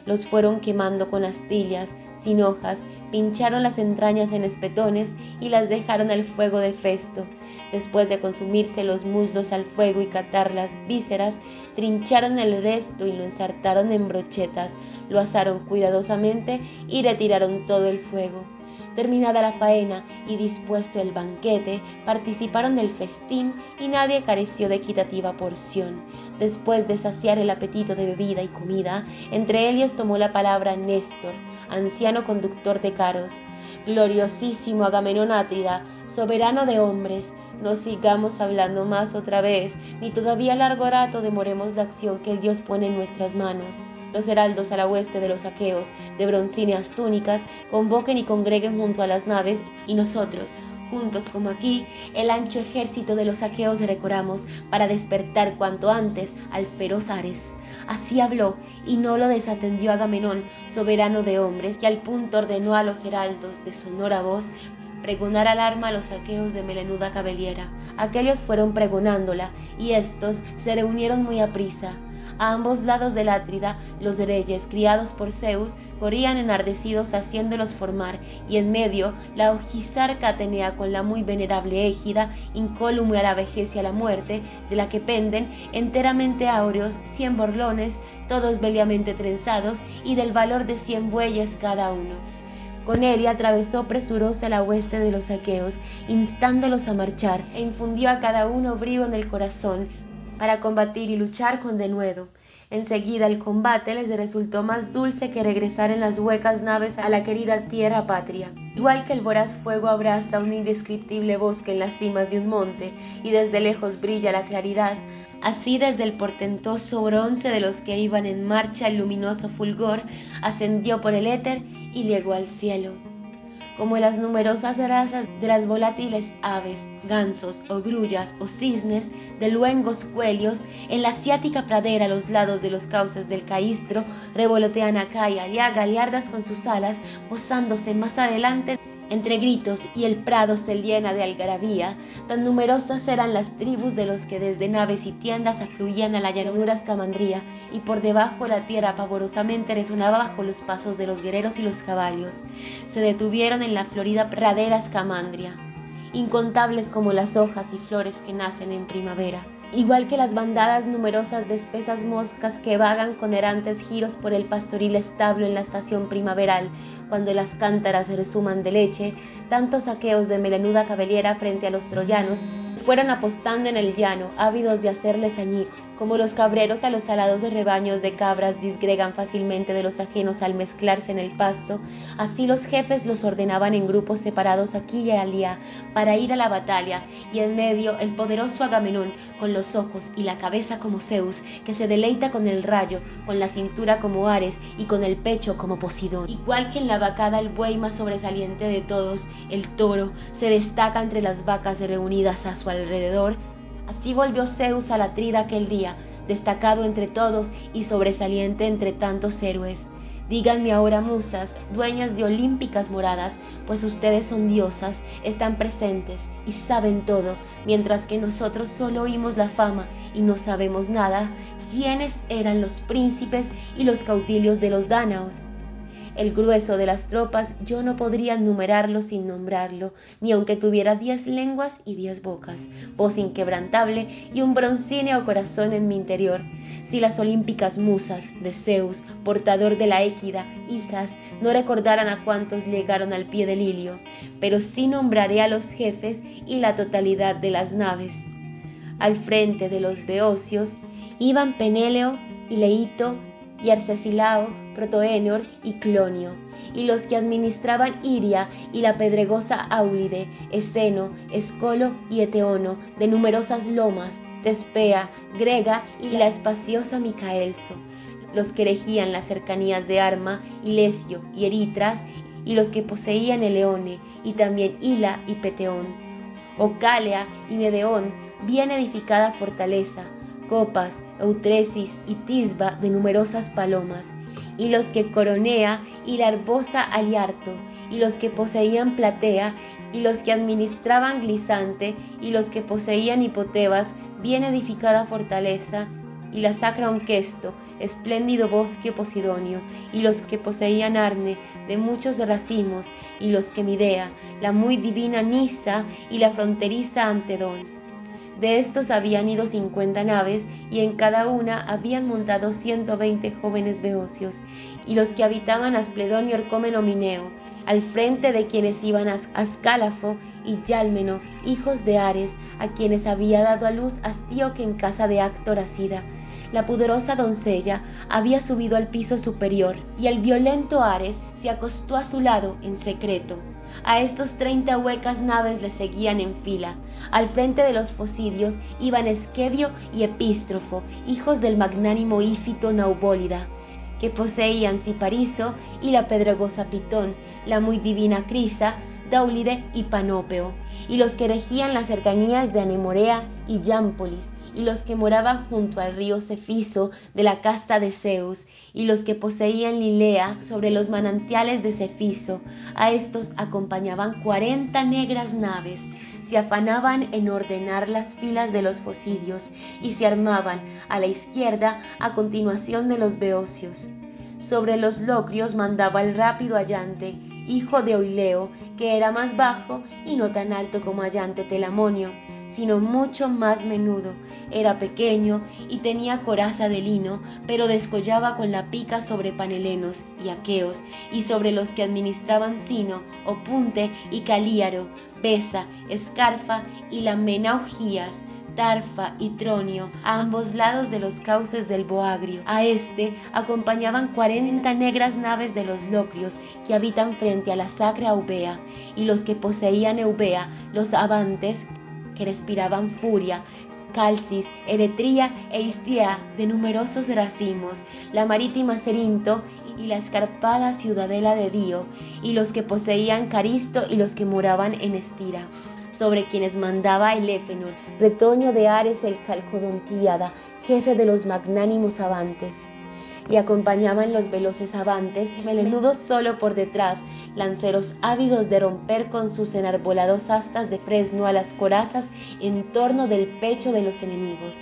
Los fueron quemando con astillas, sin hojas, pincharon las entrañas en espetones y las dejaron al fuego de Festo. Después de consumirse los muslos al fuego y catar las vísceras, trincharon el resto y lo ensartaron en brochetas, lo asaron cuidadosamente y retiraron todo el fuego. Terminada la faena y dispuesto el banquete, participaron del festín y nadie careció de equitativa porción. Después de saciar el apetito de bebida y comida, entre ellos tomó la palabra Néstor, anciano conductor de carros. «Gloriosísimo Agamenón Átrida, soberano de hombres, no sigamos hablando más otra vez, ni todavía largo rato demoremos la acción que el Dios pone en nuestras manos. Los heraldos a la hueste de los aqueos, de broncíneas túnicas, convoquen y congreguen junto a las naves, y nosotros, juntos como aquí, el ancho ejército de los aqueos recorramos para despertar cuanto antes al feroz Ares». Así habló, y no lo desatendió Agamenón, soberano de hombres, que al punto ordenó a los heraldos de sonora voz pregonar alarma a los aqueos de melenuda cabellera. Aquellos fueron pregonándola, y éstos se reunieron muy aprisa. A ambos lados del Atrida, los reyes, criados por Zeus, corrían enardecidos haciéndolos formar, y en medio, la ojizarca Atenea con la muy venerable égida, incólume a la vejez y a la muerte, de la que penden, enteramente áureos, 100 borlones, todos bellamente trenzados, y del valor de 100 bueyes cada uno. Con él atravesó presurosa la hueste de los aqueos, instándolos a marchar, e infundió a cada uno brío en el corazón, para combatir y luchar con denuedo. Enseguida el combate les resultó más dulce que regresar en las huecas naves a la querida tierra patria. Igual que el voraz fuego abraza un indescriptible bosque en las cimas de un monte, y desde lejos brilla la claridad, así desde el portentoso bronce de los que iban en marcha el luminoso fulgor ascendió por el éter y llegó al cielo. Como las numerosas razas de las volátiles aves, gansos o grullas o cisnes, de luengos cuellos, en la asiática pradera a los lados de los cauces del Caistro, revolotean acá y allá galiardas con sus alas, posándose más adelante. Entre gritos y el prado se llena de algarabía, tan numerosas eran las tribus de los que desde naves y tiendas afluían a la llanura escamandría, y por debajo la tierra pavorosamente resonaba bajo los pasos de los guerreros y los caballos. Se detuvieron en la florida pradera escamandria, incontables como las hojas y flores que nacen en primavera. Igual que las bandadas numerosas de espesas moscas que vagan con errantes giros por el pastoril establo en la estación primaveral, cuando las cántaras resuman de leche, tantos aqueos de melenuda cabellera frente a los troyanos fueron apostando en el llano, ávidos de hacerles añico. Como los cabreros a los alados de rebaños de cabras disgregan fácilmente de los ajenos al mezclarse en el pasto, así los jefes los ordenaban en grupos separados aquí y allá para ir a la batalla, y en medio el poderoso Agamenón, con los ojos y la cabeza como Zeus, que se deleita con el rayo, con la cintura como Ares y con el pecho como Posidón. Igual que en la vacada el buey más sobresaliente de todos, el toro, se destaca entre las vacas reunidas a su alrededor. Así volvió Zeus al Atrida aquel día, destacado entre todos y sobresaliente entre tantos héroes. Díganme ahora, musas, dueñas de olímpicas moradas, pues ustedes son diosas, están presentes y saben todo, mientras que nosotros solo oímos la fama y no sabemos nada, ¿quiénes eran los príncipes y los caudillos de los dánaos? El grueso de las tropas yo no podría numerarlo sin nombrarlo, ni aunque tuviera 10 lenguas y 10 bocas, voz inquebrantable y un broncíneo corazón en mi interior. Si las olímpicas musas de Zeus, portador de la égida, hijas, no recordaran a cuántos llegaron al pie del Ilio, pero sí nombraré a los jefes y la totalidad de las naves. Al frente de los beocios iban Penéleo y Leito y Arcesilao, Protoenor y Clonio, y los que administraban Iria y la pedregosa Áulide, Esceno, Escolo y Eteono, de numerosas lomas, Tespea, Grega y la espaciosa Micaelso, los que regían las cercanías de Arma, Ilesio y Eritras, y los que poseían Eleone, y también Hila y Peteón, Ocálea y Medeón, bien edificada fortaleza, Copas, Eutresis y Tisba de numerosas palomas, y los que Coronea y la herbosa Aliarto, y los que poseían Platea, y los que administraban Glisante, y los que poseían Hipotebas, bien edificada fortaleza, y la sacra Onquesto, espléndido bosque posidonio, y los que poseían Arne, de muchos racimos, y los que Midea, la muy divina Nisa, y la fronteriza Antedón. De estos habían ido 50 naves, y en cada una habían montado 120 jóvenes beocios, y los que habitaban Aspledón y Orcómeno Mineo, al frente de quienes iban Ascálafo y Yálmeno, hijos de Ares, a quienes había dado a luz Astíoque en casa de Actor Asida. La pudorosa doncella había subido al piso superior, y el violento Ares se acostó a su lado en secreto. A estos 30 huecas naves le seguían en fila. Al frente de los focidios iban Esquedio y Epístrofo, hijos del magnánimo Ífito Naubólida, que poseían Cipariso y la pedregosa Pitón, la muy divina Crisa, Dáulide y Panópeo, y los que regían las cercanías de Anemorea y Yámpolis, y los que moraban junto al río Cefiso de la casta de Zeus, y los que poseían Lilea sobre los manantiales de Cefiso. A estos acompañaban 40 negras naves. Se afanaban en ordenar las filas de los focidios y se armaban a la izquierda a continuación de los beocios. Sobre los locrios mandaba el rápido Ayante, hijo de Oileo, que era más bajo y no tan alto como Ayante Telamonio, sino mucho más menudo. Era pequeño y tenía coraza de lino, pero descollaba con la pica sobre panelenos y aqueos, y sobre los que administraban Sino, Opunte y Calíaro, Besa, Escarfa y Lamenaugías, Tarfa y Tronio, a ambos lados de los cauces del Boagrio. A este acompañaban 40 negras naves de los locrios que habitan frente a la sacra Eubea, y los que poseían Eubea, los abantes, que respiraban furia, Calcis, Eretría e Istria, de numerosos racimos, la marítima Cerinto y la escarpada ciudadela de Dio, y los que poseían Caristo y los que moraban en Estira, sobre quienes mandaba el Éfenor, retoño de Ares el Calcodontíada, jefe de los magnánimos abantes. Le acompañaban los veloces abantes, melenudos solo por detrás, lanceros ávidos de romper con sus enarbolados astas de fresno a las corazas en torno del pecho de los enemigos.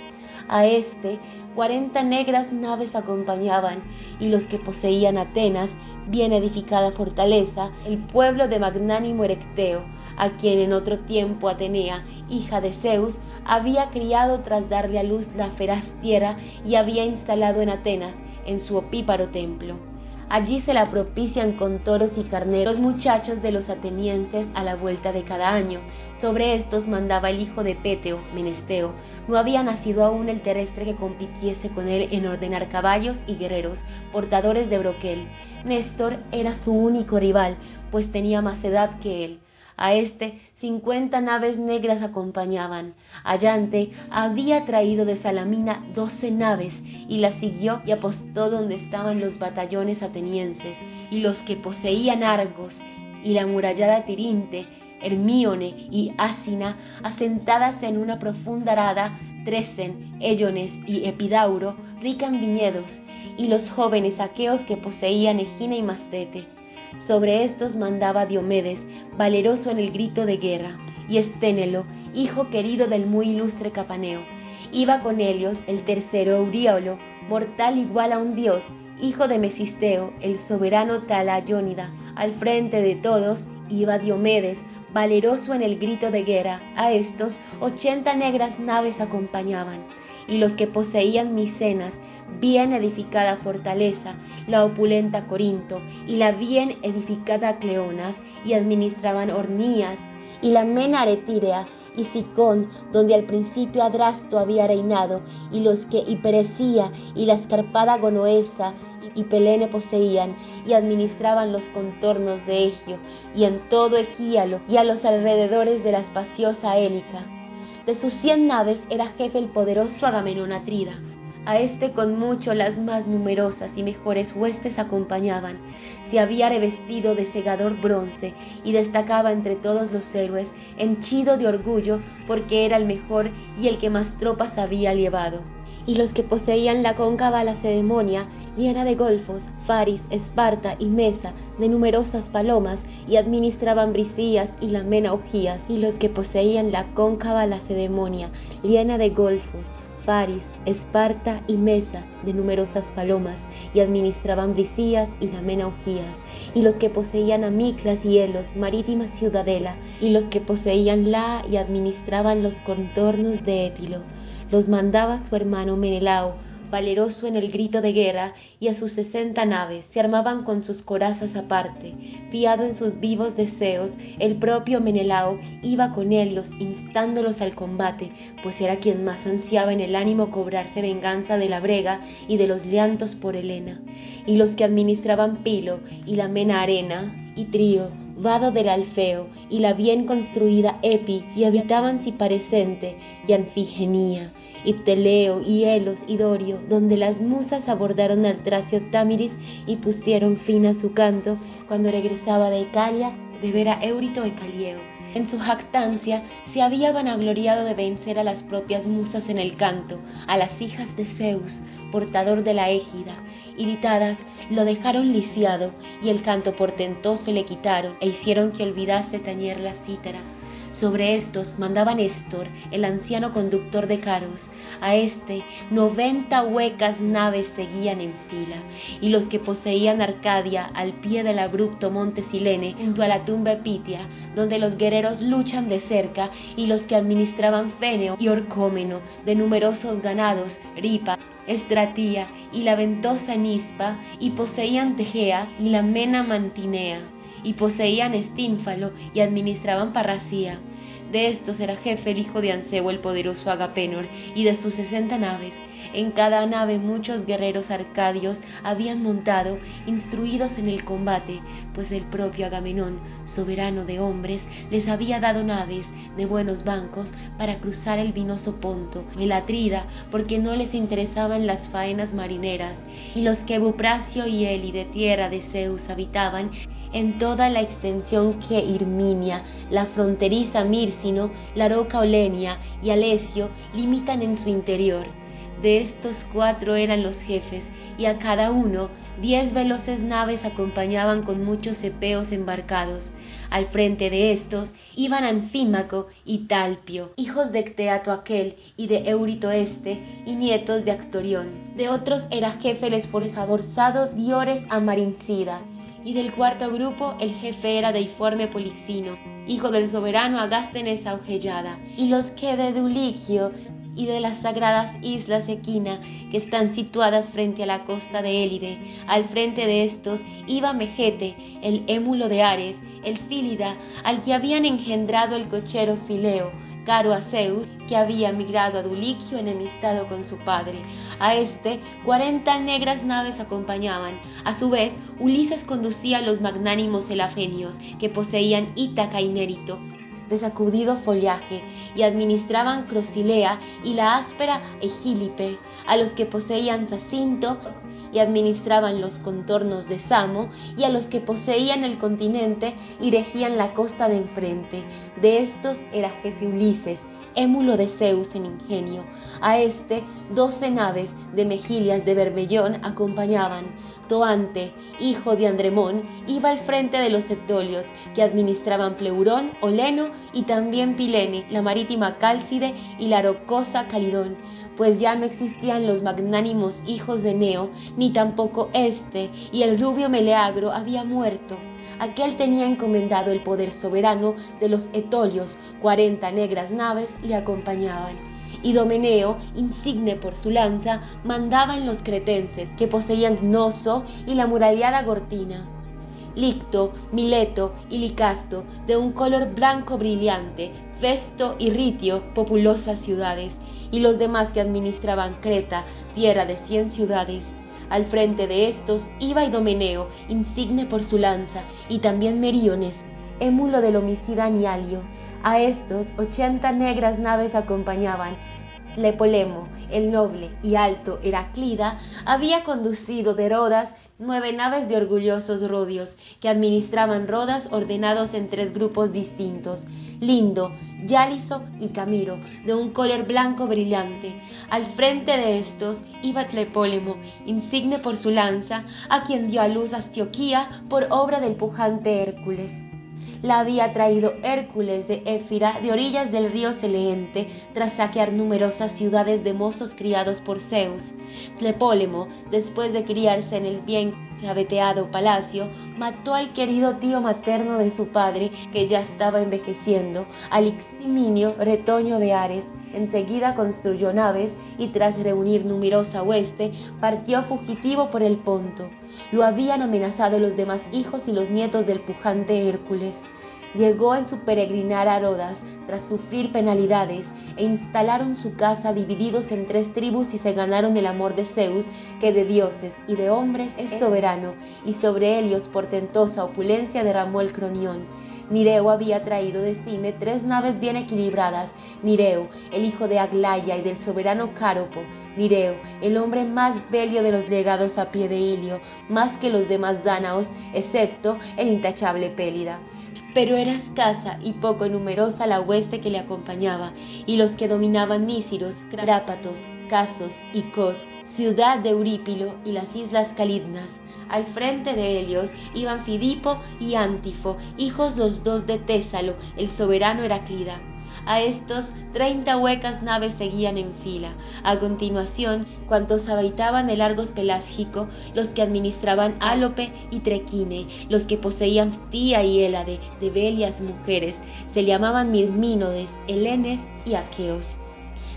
A este 40 negras naves acompañaban, y los que poseían Atenas, bien edificada fortaleza, el pueblo de magnánimo Erecteo, a quien en otro tiempo Atenea, hija de Zeus, había criado tras darle a luz la feraz tierra y había instalado en Atenas, en su opíparo templo. Allí se la propician con toros y carneros muchachos de los atenienses a la vuelta de cada año. Sobre estos mandaba el hijo de Peteo, Menesteo. No había nacido aún el terrestre que compitiese con él en ordenar caballos y guerreros, portadores de broquel. Néstor era su único rival, pues tenía más edad que él. A este 50 naves negras acompañaban. Ayante había traído de Salamina 12 naves y las siguió y apostó donde estaban los batallones atenienses, y los que poseían Argos y la amurallada Tirinte, Hermíone y Asina, asentadas en una profunda arada, Trecen, Ellones y Epidauro, rica en viñedos, y los jóvenes aqueos que poseían Egina y Mastete. Sobre estos mandaba Diomedes, valeroso en el grito de guerra, y Esténelo, hijo querido del muy ilustre Capaneo. Iba con ellos el tercero Euríolo, mortal igual a un dios, hijo de Mesisteo, el soberano Talayónida. Al frente de todos iba Diomedes, valeroso en el grito de guerra. A estos 80 negras naves acompañaban, y los que poseían Micenas, bien edificada fortaleza, la opulenta Corinto y la bien edificada Cleonas, y administraban Ornías y la Mena Aretírea y Sicón, donde al principio Adrasto había reinado, y los que Hiperesía y la escarpada Gonoesa y Pelene poseían, y administraban los contornos de Egio, y en todo Egíalo, y a los alrededores de la espaciosa Hélica. De sus 100 naves era jefe el poderoso Agamenón Atrida. A este con mucho las más numerosas y mejores huestes acompañaban. Se había revestido de segador bronce y destacaba entre todos los héroes, henchido de orgullo porque era el mejor y el que más tropas había llevado. Y los que poseían la cóncava Lacedemonia, llena de golfos, Faris, Esparta y Mesa, de numerosas palomas, y administraban Brisías y Lamenaugías. Y los que poseían la cóncava Lacedemonia, llena de golfos, Faris, Esparta y Mesa, de numerosas palomas, y administraban Brisías y Lamenaugías. Y los que poseían Amiclas y Helos, marítima ciudadela, y los que poseían La y administraban los contornos de Étilo. Los mandaba su hermano Menelao, valeroso en el grito de guerra, y a sus 60 naves. Se armaban con sus corazas aparte. Fiado en sus vivos deseos, el propio Menelao iba con ellos, instándolos al combate, pues era quien más ansiaba en el ánimo cobrarse venganza de la brega y de los llantos por Helena. Y los que administraban Pilo y la Mena Arena y Trío, vado del Alfeo, y la bien construida Epi, y habitaban Ciparecente y Anfigenía, y Pteleo y Helos y Dorio, donde las musas abordaron al tracio Támiris y pusieron fin a su canto cuando regresaba de Icalia de ver a Eurito y Calieo. En su jactancia se había vanagloriado de vencer a las propias musas en el canto, a las hijas de Zeus, portador de la égida. Irritadas, lo dejaron lisiado, y el canto portentoso le quitaron, e hicieron que olvidase tañer la cítara. Sobre estos mandaba Néstor, el anciano conductor de carros. A 90 huecas naves seguían en fila, y los que poseían Arcadia al pie del abrupto monte Silene, junto a la tumba Epitia, donde los guerreros luchan de cerca, y los que administraban Féneo y Orcómeno, de numerosos ganados, Ripa, Estratía y la ventosa Nispa, y poseían Tegea y la Mena Mantinea, y poseían Estínfalo y administraban Parracía. De estos era jefe el hijo de Anseo el poderoso Agapénor, y de sus 60 naves. En cada nave muchos guerreros arcadios habían montado, instruidos en el combate, pues el propio Agamenón, soberano de hombres, les había dado naves de buenos bancos para cruzar el vinoso Ponto, el Atrida, porque no les interesaban las faenas marineras, y los que Bupracio y Élide, tierra de Zeus, habitaban en toda la extensión que Hirminia, la fronteriza Mírsino, la roca Olenia y Alesio limitan en su interior. De estos 4 eran los jefes, y a cada uno 10 veloces naves acompañaban con muchos epeos embarcados. Al frente de estos iban Anfímaco y Talpio, hijos de Cteato aquel y de Eurito este, y nietos de Actorión. De otros era jefe el esforzado Diores Amarincida, y del cuarto grupo el jefe era Deiforme Polixino, hijo del soberano Agástenes Augellada, y los que de Duliquio y de las sagradas islas Equina, que están situadas frente a la costa de Élide. Al frente de estos iba Megete, el émulo de Ares, el Fílida, al que habían engendrado el cochero Fileo, caro a Zeus, que había migrado a Duliquio enemistado con su padre. A 40 negras naves acompañaban. A su vez, Ulises conducía a los magnánimos elafenios, que poseían Ítaca y Nérito, de sacudido follaje, y administraban Crosilea y la áspera Egílipe, a los que poseían Zacinto y administraban los contornos de Samo, y a los que poseían el continente y regían la costa de enfrente. De estos era jefe Ulises, émulo de Zeus en ingenio. A 12 naves de mejillas de Bermellón acompañaban. Toante, hijo de Andremón, iba al frente de los etolios, que administraban Pleurón, Oleno y también Pilene, la marítima Cálcide y la rocosa Calidón, pues ya no existían los magnánimos hijos de Neo, ni tampoco y el rubio Meleagro había muerto. Aquel tenía encomendado el poder soberano de los etolios. 40 negras naves le acompañaban. Idomeneo, insigne por su lanza, mandaba en los cretenses, que poseían Gnoso y la murallada Gortina. Licto, Mileto y Licasto, de un color blanco brillante, Festo y Ritio, populosas ciudades, y los demás que administraban Creta, tierra de 100 ciudades. Al frente de estos iba Idomeneo, insigne por su lanza, y también Meriones, émulo del homicida Nialio. A estos 80 negras naves acompañaban. Tlepolemo, el noble y alto Heraclida, había conducido de Rodas 9 naves de orgullosos rodios, que administraban Rodas ordenados en 3 grupos distintos: Lindo, Yáliso y Camiro, de un color blanco brillante. Al frente de estos iba Tlepólemo, insigne por su lanza, a quien dio a luz Astioquía por obra del pujante Hércules. La había traído Hércules de Éfira, de orillas del río Seleente, tras saquear numerosas ciudades de mozos criados por Zeus. Tlepólemo, después de criarse en el bien claveteado palacio, mató al querido tío materno de su padre, que ya estaba envejeciendo, al Iximinio, retoño de Ares. Enseguida construyó naves y, tras reunir numerosa hueste, partió fugitivo por el Ponto. Lo habían amenazado los demás hijos y los nietos del pujante Hércules. Llegó en su peregrinar a Rodas, tras sufrir penalidades, e instalaron su casa divididos en 3 tribus, y se ganaron el amor de Zeus, que de dioses y de hombres es soberano, y sobre ellos portentosa opulencia derramó el Cronión. Nireo había traído de Cime 3 naves bien equilibradas. Nireo, el hijo de Aglaya y del soberano Cáropo. Nireo, el hombre más bello de los legados a pie de Ilio, más que los demás dánaos, excepto el intachable Pélida. Pero era escasa y poco numerosa la hueste que le acompañaba, y los que dominaban Nísiros, Crápatos, Casos y Cos, ciudad de Eurípilo y las islas Calidnas. Al frente de ellos iban Fidipo y Antifo, hijos los dos de Tésalo, el soberano Heraclida. A estos 30 huecas naves seguían en fila. A continuación, cuantos habitaban el Argos Pelágico, los que administraban Álope y Trequine, los que poseían Tía y Hélade, de bellas mujeres, se llamaban Mirmínodes, Helenes y Aqueos.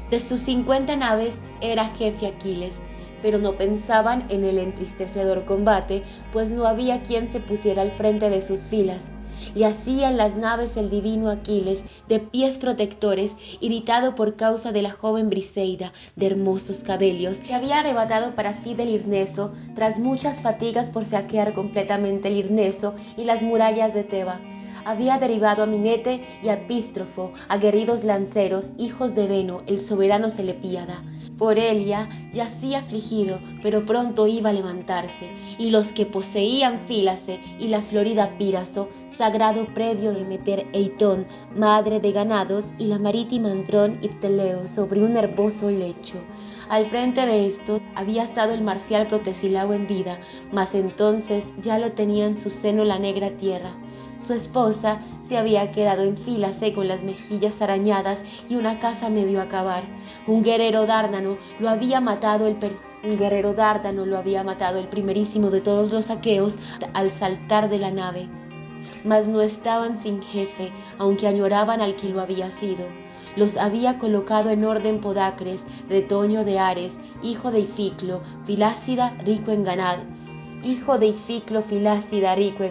De sus 50 naves era jefe Aquiles, pero no pensaban en el entristecedor combate, pues no había quien se pusiera al frente de sus filas. Le hacía en las naves el divino Aquiles, de pies protectores, irritado por causa de la joven Briseida, de hermosos cabellos, que había arrebatado para sí del Lirneso, tras muchas fatigas por saquear completamente el Lirneso y las murallas de Teba. Había derribado a Minete y a Pístrofo, aguerridos lanceros, hijos de Veno, el soberano Selepíada. Por Elia yacía afligido, pero pronto iba a levantarse, y los que poseían Fílace y la florida Píraso, sagrado predio de Meter Eitón, madre de ganados, y la marítima Antrón y Pteleo sobre un herboso lecho. Al frente de esto había estado el marcial Protesilao en vida, mas entonces ya lo tenía en su seno la negra tierra. Su esposa se había quedado en Fílace con las mejillas arañadas y una casa medio a acabar. Un guerrero dárdano lo había matado el primerísimo de todos los aqueos al saltar de la nave. Mas no estaban sin jefe, aunque añoraban al que lo había sido. Los había colocado en orden Podacres, retoño de Ares, hijo de Ificlo, Filácida, rico en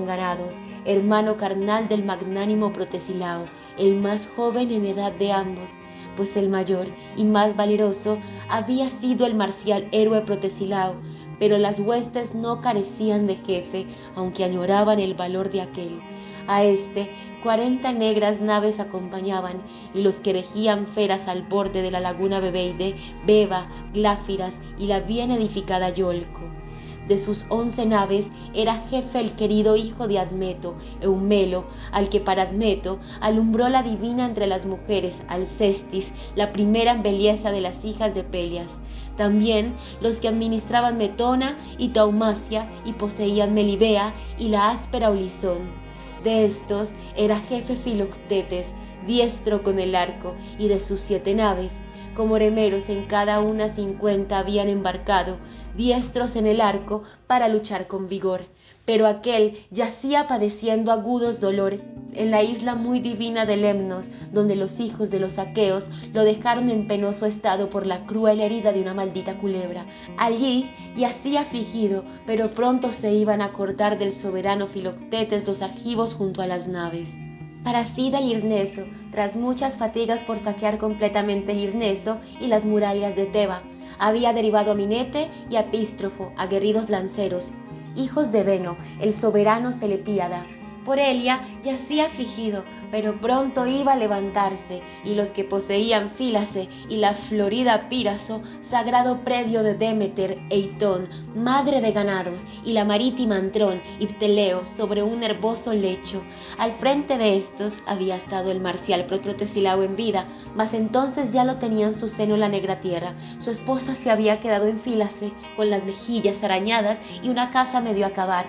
ganados, hermano carnal del magnánimo Protesilao, el más joven en edad de ambos, pues el mayor y más valeroso había sido el marcial héroe Protesilao, pero las huestes no carecían de jefe, aunque añoraban el valor de aquel. A 40 negras naves acompañaban, y los que regían feras al borde de la laguna Bebeide, Beba, Gláfiras y la bien edificada Yolco. De sus 11 naves era jefe el querido hijo de Admeto, Eumelo, al que para Admeto alumbró la divina entre las mujeres, Alcestis, la primera en belleza de las hijas de Pelias. También los que administraban Metona y Taumacia y poseían Melibea y la áspera Olisón. De estos era jefe Filoctetes, diestro con el arco, y de sus 7 naves, como remeros en cada una 50 habían embarcado, diestros en el arco para luchar con vigor. Pero aquel yacía padeciendo agudos dolores en la isla muy divina de Lemnos, donde los hijos de los aqueos lo dejaron en penoso estado por la cruel herida de una maldita culebra. Allí yacía afligido, pero pronto se iban a acordar del soberano Filoctetes los argivos junto a las naves. Parasida el Lirneso, tras muchas fatigas por saquear completamente el Lirneso y las murallas de Teba, había derribado a Minete y a Pístrofo, aguerridos lanceros, hijos de Veno, el soberano Selepíada. Por Elia yacía afligido, pero pronto iba a levantarse, y los que poseían Fílace y la florida Píraso, sagrado predio de Demeter, Eitón, madre de ganados, y la marítima Antrón y Pteleo sobre un herboso lecho. Al frente de estos había estado el marcial Protesilao en vida, mas entonces ya lo tenía en su seno la negra tierra. Su esposa se había quedado en Fílace con las mejillas arañadas y una casa medio a acabar.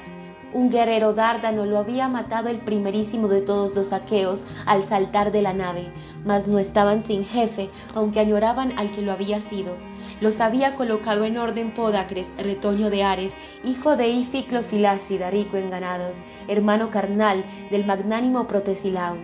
Un guerrero dárdano lo había matado el primerísimo de todos los aqueos al saltar de la nave, mas no estaban sin jefe, aunque añoraban al que lo había sido. Los había colocado en orden Podacres, retoño de Ares, hijo de Ificlo Filácida, rico en ganados, hermano carnal del magnánimo Protesilao,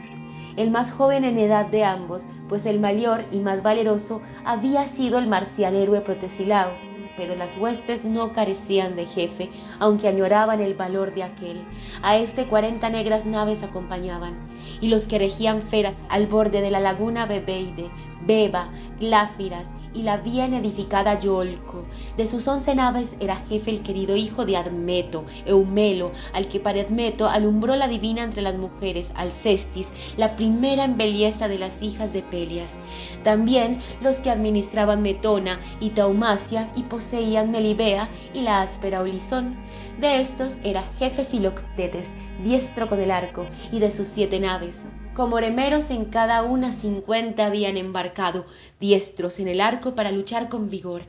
el más joven en edad de ambos, pues el mayor y más valeroso había sido el marcial héroe Protesilao. Pero las huestes no carecían de jefe, aunque añoraban el valor de aquel. A 40 negras naves acompañaban, y los que regían feras al borde de la laguna Bebeide, Beba, Gláfiras y la bien edificada Iolco. De sus 11 naves era jefe el querido hijo de Admeto, Eumelo, al que para Admeto alumbró la divina entre las mujeres, Alcestis, la primera en belleza de las hijas de Pelias. También los que administraban Metona y Taumacia y poseían Melibea y la áspera Olizón. De estos era jefe Filoctetes, diestro con el arco, y de sus 7 naves. Como remeros en cada una 50 habían embarcado, diestros en el arco para luchar con vigor.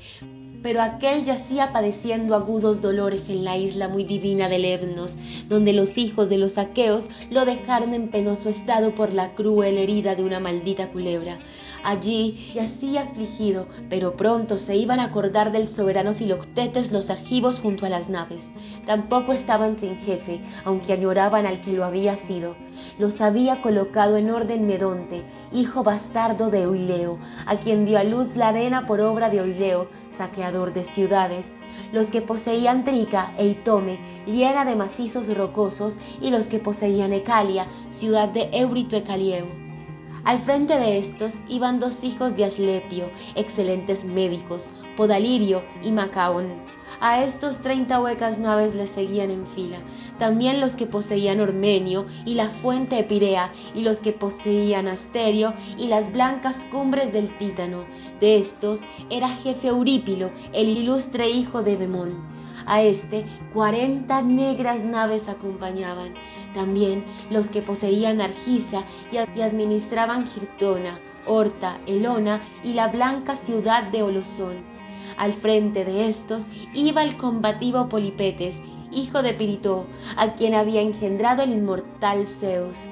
Pero aquel yacía padeciendo agudos dolores en la isla muy divina de Lemnos, donde los hijos de los aqueos lo dejaron en penoso estado por la cruel herida de una maldita culebra. Allí yacía afligido, pero pronto se iban a acordar del soberano Filoctetes los argivos junto a las naves. Tampoco estaban sin jefe, aunque añoraban al que lo había sido. Los había colocado en orden Medonte, hijo bastardo de Oileo, a quien dio a luz la arena por obra de Oileo, saqueador de ciudades, los que poseían Trica e Itome, llena de macizos rocosos, y los que poseían Ecalia, ciudad de Eurito Ecalieo. Al frente de estos iban 2 hijos de Aslepio, excelentes médicos, Podalirio y Macaón. A estos 30 huecas naves les seguían en fila, también los que poseían Ormenio y la fuente Epirea, y los que poseían Asterio y las blancas cumbres del Títano. De estos era jefe Eurípilo, el ilustre hijo de Bemón. A este 40 negras naves acompañaban, también los que poseían Argisa y administraban Girtona, Horta, Elona y la blanca ciudad de Olosón. Al frente de estos iba el combativo Polipetes, hijo de Piritoo, a quien había engendrado el inmortal Zeus.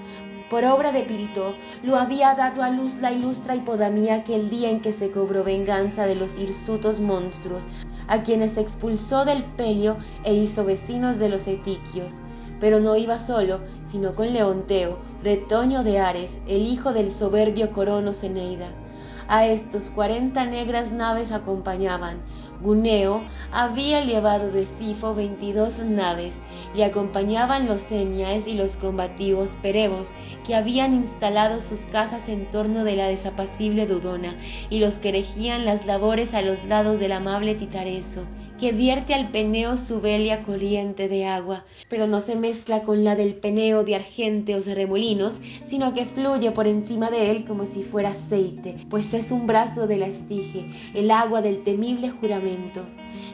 Por obra de Piritoo lo había dado a luz la ilustre Hipodamía aquel día en que se cobró venganza de los hirsutos monstruos, a quienes expulsó del Pelio e hizo vecinos de los Etiquios. Pero no iba solo, sino con Leonteo, retoño de Ares, el hijo del soberbio Coronos Eneida. A estos 40 negras naves acompañaban. Guneo había llevado de Sifo 22 naves, le acompañaban los Eniaes y los combativos Perebos, que habían instalado sus casas en torno de la desapacible Dodona, y los que regían las labores a los lados del amable Titareso, que vierte al Peneo su bella corriente de agua, pero no se mezcla con la del Peneo de argénteos remolinos, sino que fluye por encima de él como si fuera aceite, pues es un brazo de la Estige, el agua del temible juramento.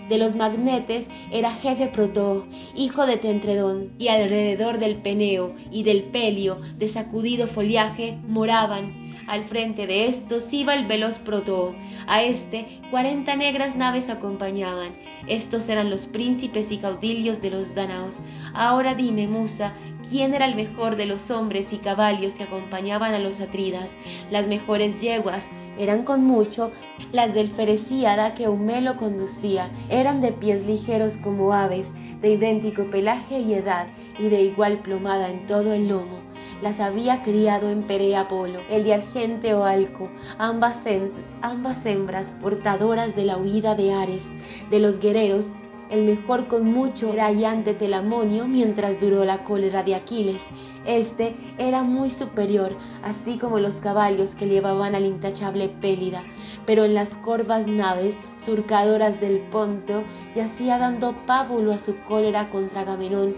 De los magnetes era jefe Protoo, hijo de Tentredón, y alrededor del Peneo y del Pelio, de sacudido follaje, moraban. Al frente de estos iba el veloz Protoo. A este 40 negras naves acompañaban. Estos eran los príncipes y caudillos de los dánaos. Ahora dime, Musa, ¿quién era el mejor de los hombres y caballos que acompañaban a los atridas? Las mejores yeguas eran con mucho las del Ferecíada que Eumelo conducía. Eran de pies ligeros como aves, de idéntico pelaje y edad, y de igual plomada en todo el lomo. Las había criado en Perea Apolo, el de Argenteo Alco, ambas hembras portadoras de la huida de Ares. De los guerreros, el mejor con mucho era Yante Telamonio mientras duró la cólera de Aquiles. Este era muy superior, así como los caballos que llevaban al intachable Pélida, pero en las corvas naves surcadoras del Ponto yacía dando pábulo a su cólera contra Agamenón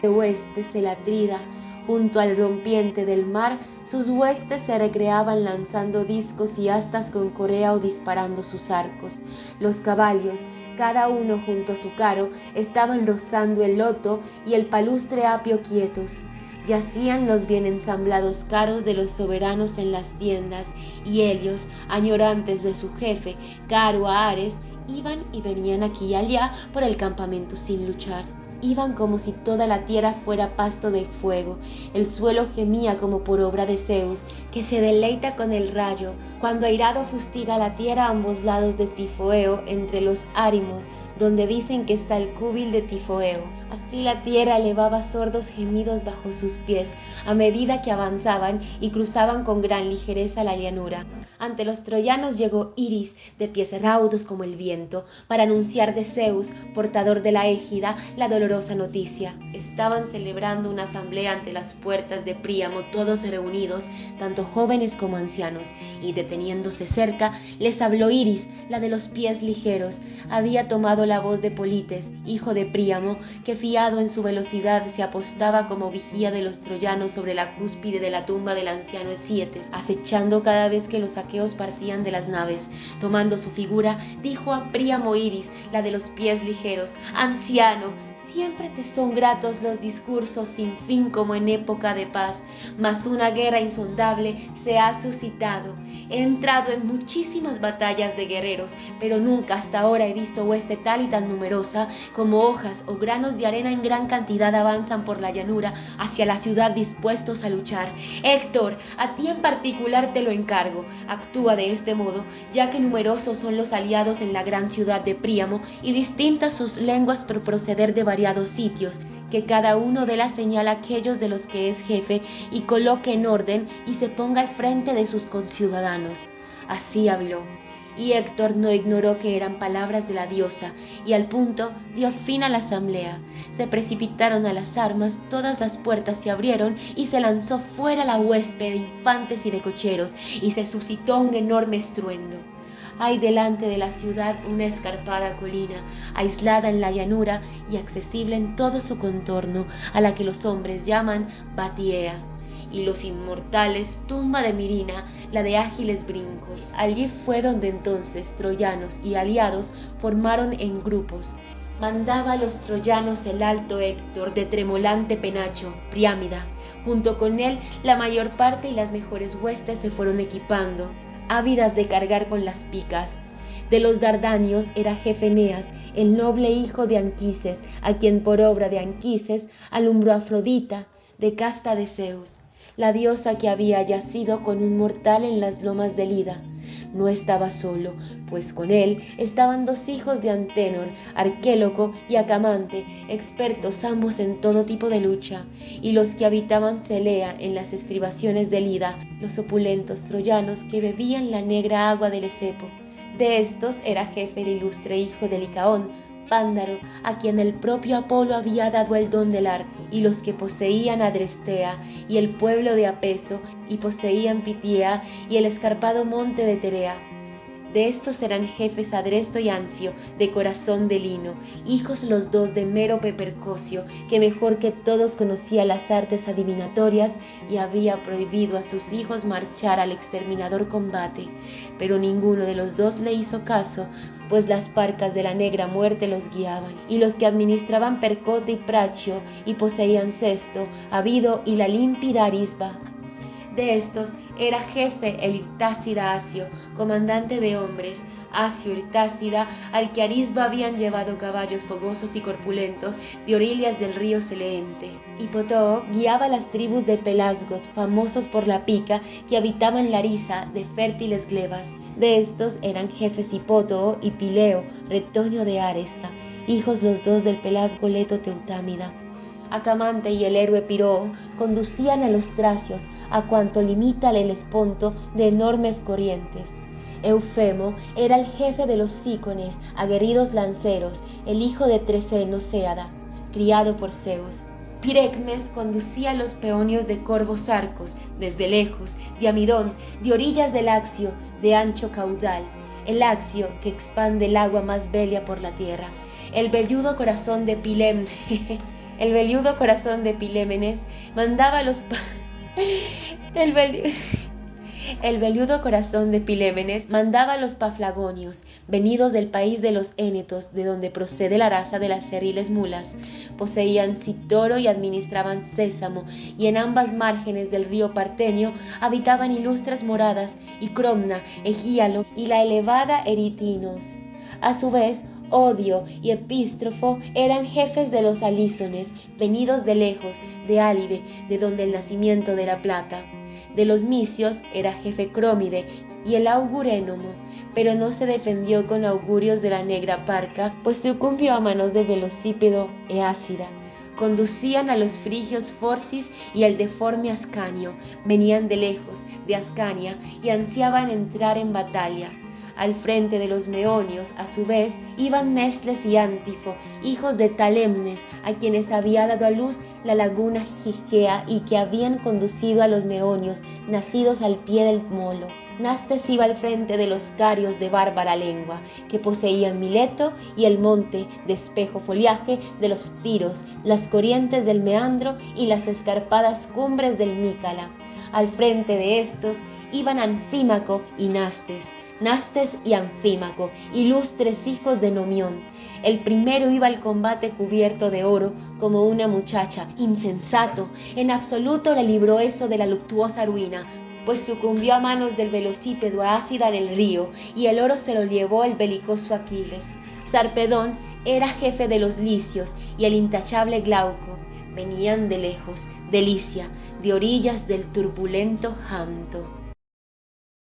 de huestes el Atrida. Junto al rompiente del mar, sus huestes se recreaban lanzando discos y astas con correa o disparando sus arcos. Los caballos, cada uno junto a su carro, estaban rozando el loto y el palustre apio quietos. Yacían los bien ensamblados carros de los soberanos en las tiendas, y ellos, añorantes de su jefe, caro a Ares, iban y venían aquí y allá por el campamento sin luchar. Iban como si toda la tierra fuera pasto de fuego. El suelo gemía como por obra de Zeus, que se deleita con el rayo, cuando airado fustiga la tierra a ambos lados de Tifoeo, entre los árimos, donde dicen que está el cúbil de Tifoeo. Así la tierra elevaba sordos gemidos bajo sus pies, a medida que avanzaban y cruzaban con gran ligereza la llanura. Ante los troyanos llegó Iris, de pies raudos como el viento, para anunciar de Zeus, portador de la égida, la dolorosa dolorosa noticia. Estaban celebrando una asamblea ante las puertas de Príamo, todos reunidos, tanto jóvenes como ancianos, y deteniéndose cerca, les habló Iris, la de los pies ligeros. Había tomado la voz de Polites, hijo de Príamo, que fiado en su velocidad se apostaba como vigía de los troyanos sobre la cúspide de la tumba del anciano Escíetes, acechando cada vez que los aqueos partían de las naves. Tomando su figura, dijo a Príamo Iris, la de los pies ligeros: anciano, siempre te son gratos los discursos sin fin como en época de paz, mas una guerra insondable se ha suscitado. He entrado en muchísimas batallas de guerreros, pero nunca hasta ahora he visto hueste tal y tan numerosa como hojas o granos de arena en gran cantidad avanzan por la llanura hacia la ciudad dispuestos a luchar. Héctor, a ti en particular te lo encargo, actúa de este modo, ya que numerosos son los aliados en la gran ciudad de Príamo y distintas sus lenguas por proceder de variados sitios, que cada uno dé la señal a aquellos de los que es jefe y coloque en orden y se ponga al frente de sus conciudadanos. Así habló, y Héctor no ignoró que eran palabras de la diosa, y al punto dio fin a la asamblea. Se precipitaron a las armas, todas las puertas se abrieron y se lanzó fuera la hueste de infantes y de cocheros, y se suscitó un enorme estruendo. Hay delante de la ciudad una escarpada colina, aislada en la llanura y accesible en todo su contorno, a la que los hombres llaman Batiea, y los inmortales tumba de Mirina, la de ágiles brincos. Allí fue donde entonces troyanos y aliados formaron en grupos. Mandaba a los troyanos el alto Héctor de tremolante penacho, Priámida. Junto con él la mayor parte y las mejores huestes se fueron equipando, ávidas de cargar con las picas. De los Dardanios era jefe Eneas, el noble hijo de Anquises, a quien por obra de Anquises alumbró Afrodita, de casta de Zeus, la diosa que había yacido con un mortal en las lomas del Ida. No estaba solo, pues con él estaban dos hijos de Antenor, Arquéloco y Acamante, expertos ambos en todo tipo de lucha, y los que habitaban Celea en las estribaciones del Ida, los opulentos troyanos que bebían la negra agua del Esepo. De estos era jefe el ilustre hijo de Licaón, Pándaro, a quien el propio Apolo había dado el don del arco, y los que poseían Adrestea y el pueblo de Apeso, y poseían Pitiea y el escarpado monte de Terea. De estos eran jefes Adresto y Anfio, de corazón de lino, hijos los dos de Mérope Percosio, que mejor que todos conocía las artes adivinatorias y había prohibido a sus hijos marchar al exterminador combate. Pero ninguno de los dos le hizo caso, pues las parcas de la negra muerte los guiaban, y los que administraban Percote y Pracio y poseían Cesto, Abido y la límpida Arisba. De estos era jefe el Hirtácida Acio, comandante de hombres, Acio Hirtácida, al que Arisba habían llevado caballos fogosos y corpulentos de orillas del río Seleente. Hipotoo guiaba las tribus de Pelasgos, famosos por la pica, que habitaban Larisa, de fértiles glebas. De estos eran jefes Hipótoo y Pileo, retoño de Aresca, hijos los dos del Pelasgo Leto Teutámida. Acamante y el héroe Piroo conducían a los tracios a cuanto limita el Helesponto de enormes corrientes. Eufemo era el jefe de los Cícones, aguerridos lanceros, el hijo de Treceno Céada, criado por Zeus. Pirecmes conducía a los peonios de corvos arcos, desde lejos, de Amidón, de orillas del Axio, de ancho caudal, el Axio que expande el agua más bella por la tierra. El velludo corazón de Pilémenes mandaba a los paflagonios, venidos del país de los Énetos, de donde procede la raza de las cerriles mulas. Poseían Citoro y administraban Sésamo, y en ambas márgenes del río Partenio habitaban ilustres moradas, y Cromna, Egíalo y la elevada Eritinos. A su vez, Odio y Epístrofo eran jefes de los alísones, venidos de lejos, de Álibe, de donde el nacimiento de la plata. De los misios era jefe Crómide y el augurénomo, pero no se defendió con augurios de la negra parca, pues sucumbió a manos de Velocípedo Eácida. Conducían a los frigios Forcis y el deforme Ascanio, venían de lejos, de Ascania, y ansiaban entrar en batalla. Al frente de los meonios, a su vez, iban Mesles y Antifo, hijos de Talemnes, a quienes había dado a luz la laguna Gigea y que habían conducido a los meonios, nacidos al pie del Molo. Nastes iba al frente de los carios de bárbara lengua, que poseían Mileto y el monte de espejo foliaje de los Tiros, las corrientes del Meandro y las escarpadas cumbres del Mícala. Al frente de estos iban Anfímaco y Nastes y Anfímaco, ilustres hijos de Nomión. El primero iba al combate cubierto de oro como una muchacha, insensato, en absoluto le libró eso de la luctuosa ruina, pues sucumbió a manos del velocípedo ácida en el río, y el oro se lo llevó el belicoso Aquiles. Sarpedón era jefe de los licios, y el intachable Glauco. Venían de lejos, de Licia, de orillas del turbulento Janto.